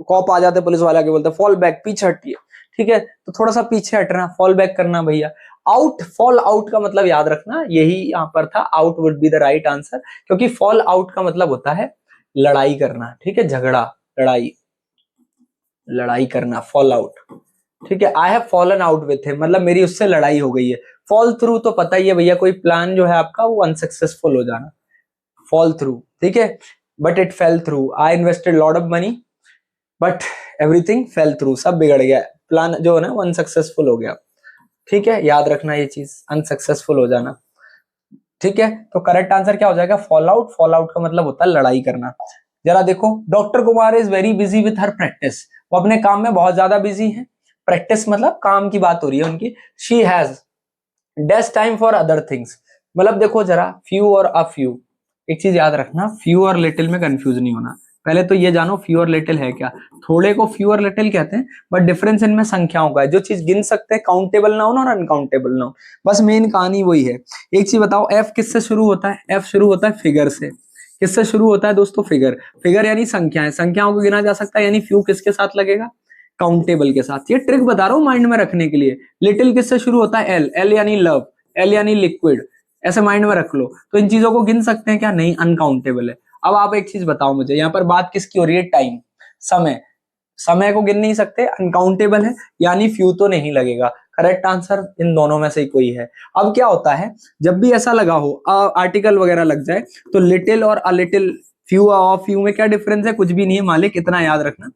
कॉप आ जाते पुलिस वाला के बोलते फॉल बैक, पीछे हटिए, ठीक है, तो थोड़ा सा पीछे हटना, फॉल बैक करना भैया। आउट, फॉल आउट का मतलब याद रखना, यही यहाँ पर था, out would be the right answer, क्योंकि फॉल आउट का मतलब होता है लड़ाई करना, ठीक है, झगड़ा, लड़ाई, लड़ाई करना, फॉल आउट, ठीक है, I have fallen out with him, मतलब मेरी उससे लड़ाई हो गई है। फॉल थ्रू तो पता ही है भैया, कोई प्लान जो है आपका वो अनसक्सेसफुल हो जाना, फॉल थ्रू, ठीक है, but it fail through, I invested lot of money but everything fail through, सब बिगड़ गया, प्लान जो है ना वो अनसक्सेसफुल हो गया, ठीक है, याद रखना ये चीज, अनसक्सेसफुल हो जाना, ठीक है, तो करेक्ट आंसर क्या हो जाएगा, फॉल आउट, फॉल आउट का मतलब होता है लड़ाई करना। जरा देखो, doctor Kumar is very busy with her practice, वो अपने काम में बहुत ज्यादा बिजी है, प्रैक्टिस मतलब काम की बात हो रही है उनकी, she has less time for other things, मतलब देखो जरा, फ्यू और अ फ्यू, एक चीज याद रखना, फ्यू और लिटिल में कंफ्यूज नहीं होना, पहले तो ये जानो फ्यू और लिटिल है क्या, थोड़े को फ्यू और लिटिल कहते हैं, बट डिफरेंस इनमें संख्याओं का है, जो चीज गिन सकते हैं, काउंटेबल नाउन और अनकाउंटेबल नाउन, बस मेन कहानी वही है। एक चीज बताओ, एफ किससे शुरू होता है, एफ शुरू होता है फिगर से, किससे शुरू होता है दोस्तों, फिगर, फिगर यानी संख्याएं, संख्याओं को गिना जा सकता है, यानी फ्यू किसके साथ लगेगा, काउंटेबल के साथ, ये ट्रिक बता रहा हूं माइंड में रखने के लिए। लिटिल किससे शुरू होता है, एल, एल यानी लव, एल यानी लिक्विड, ऐसे माइंड में रख लो, तो इन चीजों को गिन सकते हैं क्या, नहीं, अनकाउंटेबल है। अब आप एक चीज बताओ मुझे, यहाँ पर बात किसकी हो रही है, टाइम, समय, समय को गिन नहीं सकते, अनकाउंटेबल है, यानी फ्यू तो नहीं लगेगा, करेक्ट आंसर इन दोनों में से ही कोई है। अब क्या होता है, जब भी ऐसा लगा हो, आर्टिकल वगैरह लग जाए, तो लिटिल और अ लिटिल, फ्यू और फ्यू में क्या डिफरेंस है, कुछ भी नहीं है मालिक, इतना याद रखना,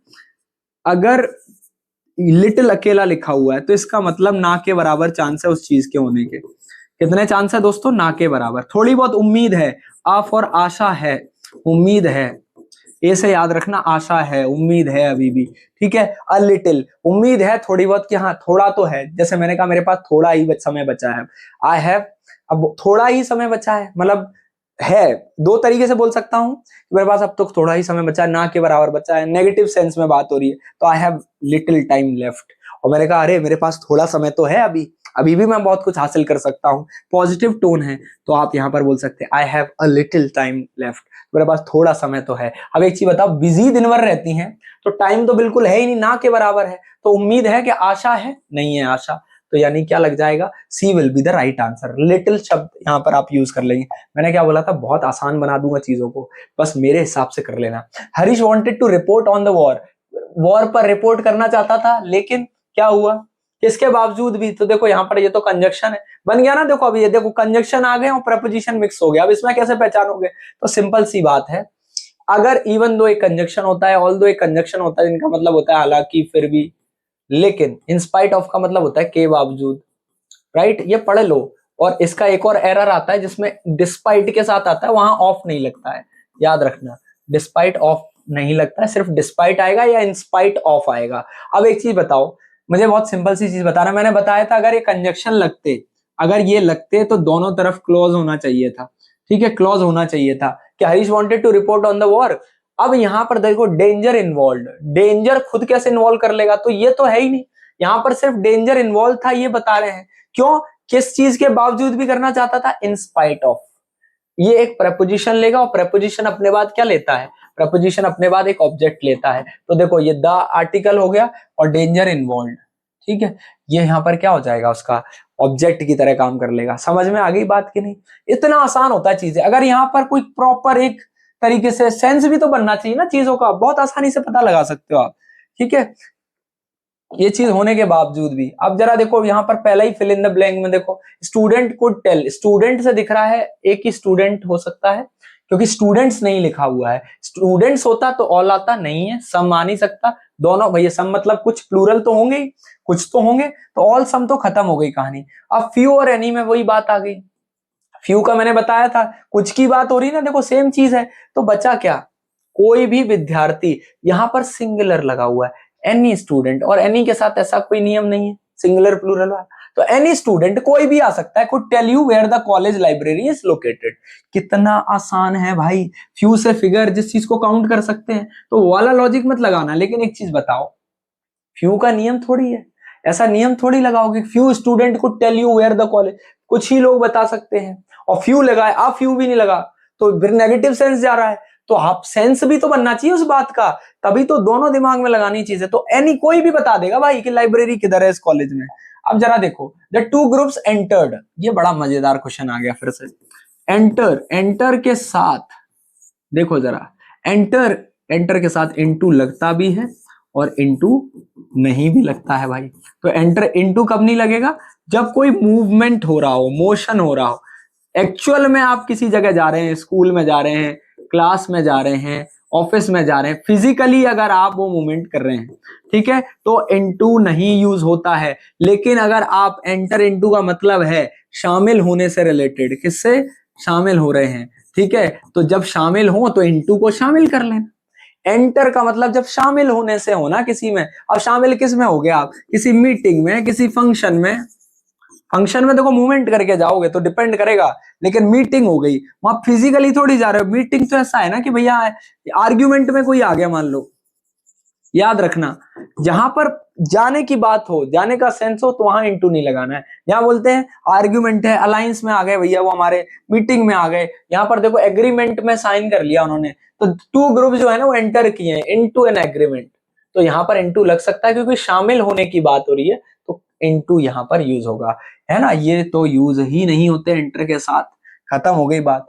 अगर लिटिल अकेला लिखा हुआ है तो इसका मतलब ना के बराबर चांस है उस चीज के होने के, कितने चांस है दोस्तों, ना के बराबर, थोड़ी बहुत उम्मीद है, आ फॉर आशा है, उम्मीद है, ए से याद रखना, आशा है, उम्मीद है अभी भी, ठीक है, अ लिटिल, उम्मीद है थोड़ी बहुत कि हाँ थोड़ा तो है, जैसे मैंने कहा मेरे पास थोड़ा ही समय बचा है, आई हैव, अब थोड़ा ही समय बचा है मतलब है, दो तरीके से बोल सकता हूं, मेरे पास अब तो थोड़ा ही समय बचा है, ना के बराबर बचा है, नेगेटिव सेंस में बात हो रही है, तो I have little time left, और मैंने कहा अरे मेरे पास थोड़ा समय तो है अभी, अभी भी मैं बहुत कुछ हासिल कर सकता हूँ, पॉजिटिव टोन है, तो आप यहाँ पर बोल सकते हैं I have a little time left, मेरे पास थोड़ा समय तो है। अब एक चीज बताओ, बिजी दिन भर रहती हैं तो टाइम तो बिल्कुल है ही नहीं, ना के बराबर है, तो उम्मीद है कि आशा है, नहीं है आशा, तो यानी क्या लग जाएगा, C will be the right answer, little शब्द यहाँ पर आप यूज कर लेंगे। मैंने क्या बोला था, बहुत आसान बना दूंगा चीजों को, बस मेरे हिसाब से कर लेना। Harish wanted to report on the war, war पर रिपोर्ट करना चाहता था, लेकिन क्या हुआ, इसके बावजूद भी, तो देखो यहाँ पर ये तो कंजक्शन है, बन गया ना, देखो अभी ये देखो कंजक्शन आ गए और प्रपोजिशन मिक्स हो गया, अब इसमें कैसे पहचानोगे, तो सिंपल सी बात है, अगर इवन दो एक कंजक्शन होता है, ऑल दो एक कंजक्शन होता है, जिनका मतलब होता है हालांकि, फिर भी, लेकिन, इन स्पाइट ऑफ का मतलब होता है के बावजूद, राइट, ये पढ़ लो। और इसका एक और एरर आता है जिसमें डिस्पाइट के साथ आता है, वहां ऑफ नहीं लगता है, याद रखना, डिस्पाइट ऑफ नहीं लगता है, सिर्फ डिस्पाइट आएगा या इन स्पाइट ऑफ आएगा। अब एक चीज बताओ मुझे, बहुत सिंपल सी चीज बताना, मैंने बताया था अगर ये कंजक्शन लगते, अगर ये लगते तो दोनों तरफ क्लोज होना चाहिए था, ठीक है, क्लोज होना चाहिए था कि Harish wanted to report on the war. अब यहां पर देखो डेंजर इन्वॉल्व, डेंजर खुद कैसे इन्वॉल्व कर लेगा, तो ये तो है ही नहीं, यहाँ पर सिर्फ डेंजर इन्वॉल्व था ये बता रहे हैं। क्यों? किस चीज के बावजूद भी करना चाहता था? In spite of. ये एक प्रपोजिशन लेगा और प्रपोजिशन अपने बाद क्या लेता है? प्रपोजिशन अपने बाद एक ऑब्जेक्ट लेता है। तो देखो ये द आर्टिकल हो गया और डेंजर इन्वॉल्व, ठीक है, ये यहाँ पर क्या हो जाएगा? उसका ऑब्जेक्ट की तरह काम कर लेगा। समझ में आ गई बात की नहीं? इतना आसान होता है चीजें। अगर यहाँ पर कोई प्रॉपर एक तरीके से सेंस भी तो बनना चाहिए ना चीजों का, बहुत आसानी से पता लगा सकते हो आप, ठीक है, ये चीज होने के बावजूद भी। अब जरा देखो यहाँ पर पहला ही फिल इन द ब्लैंक में देखो, स्टूडेंट कुड टेल, स्टूडेंट से दिख रहा है एक ही स्टूडेंट हो सकता है क्योंकि स्टूडेंट्स नहीं लिखा हुआ है। स्टूडेंट्स होता तो ऑल आता, नहीं है, सम आ नहीं सकता, दोनों भैया सम मतलब कुछ प्लूरल तो होंगे ही, कुछ तो होंगे, तो ऑल सम तो खत्म हो गई कहानी। अब फ्यू और एनी में वही बात आ गई। फ्यू का मैंने बताया था, कुछ की बात हो रही ना, देखो सेम चीज है। तो बचा क्या? कोई भी विद्यार्थी, यहां पर सिंगुलर लगा हुआ है, एनी स्टूडेंट, और एनी के साथ ऐसा कोई नियम नहीं है सिंगुलर प्लूरल वाला। तो एनी स्टूडेंट कोई भी आ सकता है, could tell you where the college library is located. कितना आसान है भाई, फ्यू से फिगर जिस चीज को काउंट कर सकते हैं, तो वो वाला लॉजिक मत लगाना। लेकिन एक चीज बताओ, फ्यू का नियम थोड़ी है, ऐसा नियम थोड़ी लगाओगे few student could tell you where the college, कुछ ही लोग बता सकते हैं। और फ्यू लगाए, अब फ्यू भी नहीं लगा, तो फिर नेगेटिव सेंस जा रहा है। तो आप सेंस भी तो बनना चाहिए उस बात का, तभी तो दोनों दिमाग में लगानी चीज है। तो एनी कोई भी बता देगा भाई कि लाइब्रेरी किधर है इस कॉलेज में। अब जरा देखो, द टू ग्रुप्स एंटर्ड, ये बड़ा मजेदार क्वेश्चन आ गया फिर से। एंटर, एंटर के साथ देखो जरा, एंटर, एंटर के साथ इनटू लगता भी है और इनटू नहीं भी लगता है भाई। तो एंटर इनटू कब नहीं लगेगा? जब कोई मूवमेंट हो रहा हो, मोशन हो रहा हो। एक्चुअल में आप किसी जगह जा रहे हैं, स्कूल में जा रहे हैं, क्लास में जा रहे हैं, ऑफिस में जा रहे हैं, फिजिकली अगर आप वो मूवमेंट कर रहे हैं, ठीक है, तो इनटू नहीं यूज होता है। लेकिन अगर आप एंटर इनटू का मतलब है शामिल होने से रिलेटेड, किससे शामिल हो रहे हैं, ठीक है, तो जब शामिल हो तो इनटू को शामिल कर लेना। एंटर का मतलब जब शामिल होने से हो ना किसी में। अब शामिल किस में हो गया आप? किसी मीटिंग में, किसी फंक्शन में। फंक्शन में देखो मूवमेंट करके जाओगे तो डिपेंड करेगा, लेकिन मीटिंग हो गई, वहां फिजिकली थोड़ी जा रहे हो। मीटिंग तो ऐसा है ना कि भैया आर्ग्यूमेंट में कोई आ गया मान लो, याद रखना, जहां पर जाने की बात हो, जाने का सेंस हो, तो वहां इंटू नहीं लगाना है। यहाँ बोलते हैं आर्ग्यूमेंट है, अलायंस में आ गए भैया, वो हमारे मीटिंग में आ गए, यहाँ पर देखो एग्रीमेंट में साइन कर लिया उन्होंने, तो टू ग्रुप जो है ना वो एंटर किए हैं इनटू एन एग्रीमेंट। तो यहाँ पर इनटू लग सकता है क्योंकि शामिल होने की बात हो रही है, तो इनटू यहाँ पर यूज होगा, है ना। ये तो यूज ही नहीं होते एंटर के साथ, खत्म हो गई बात।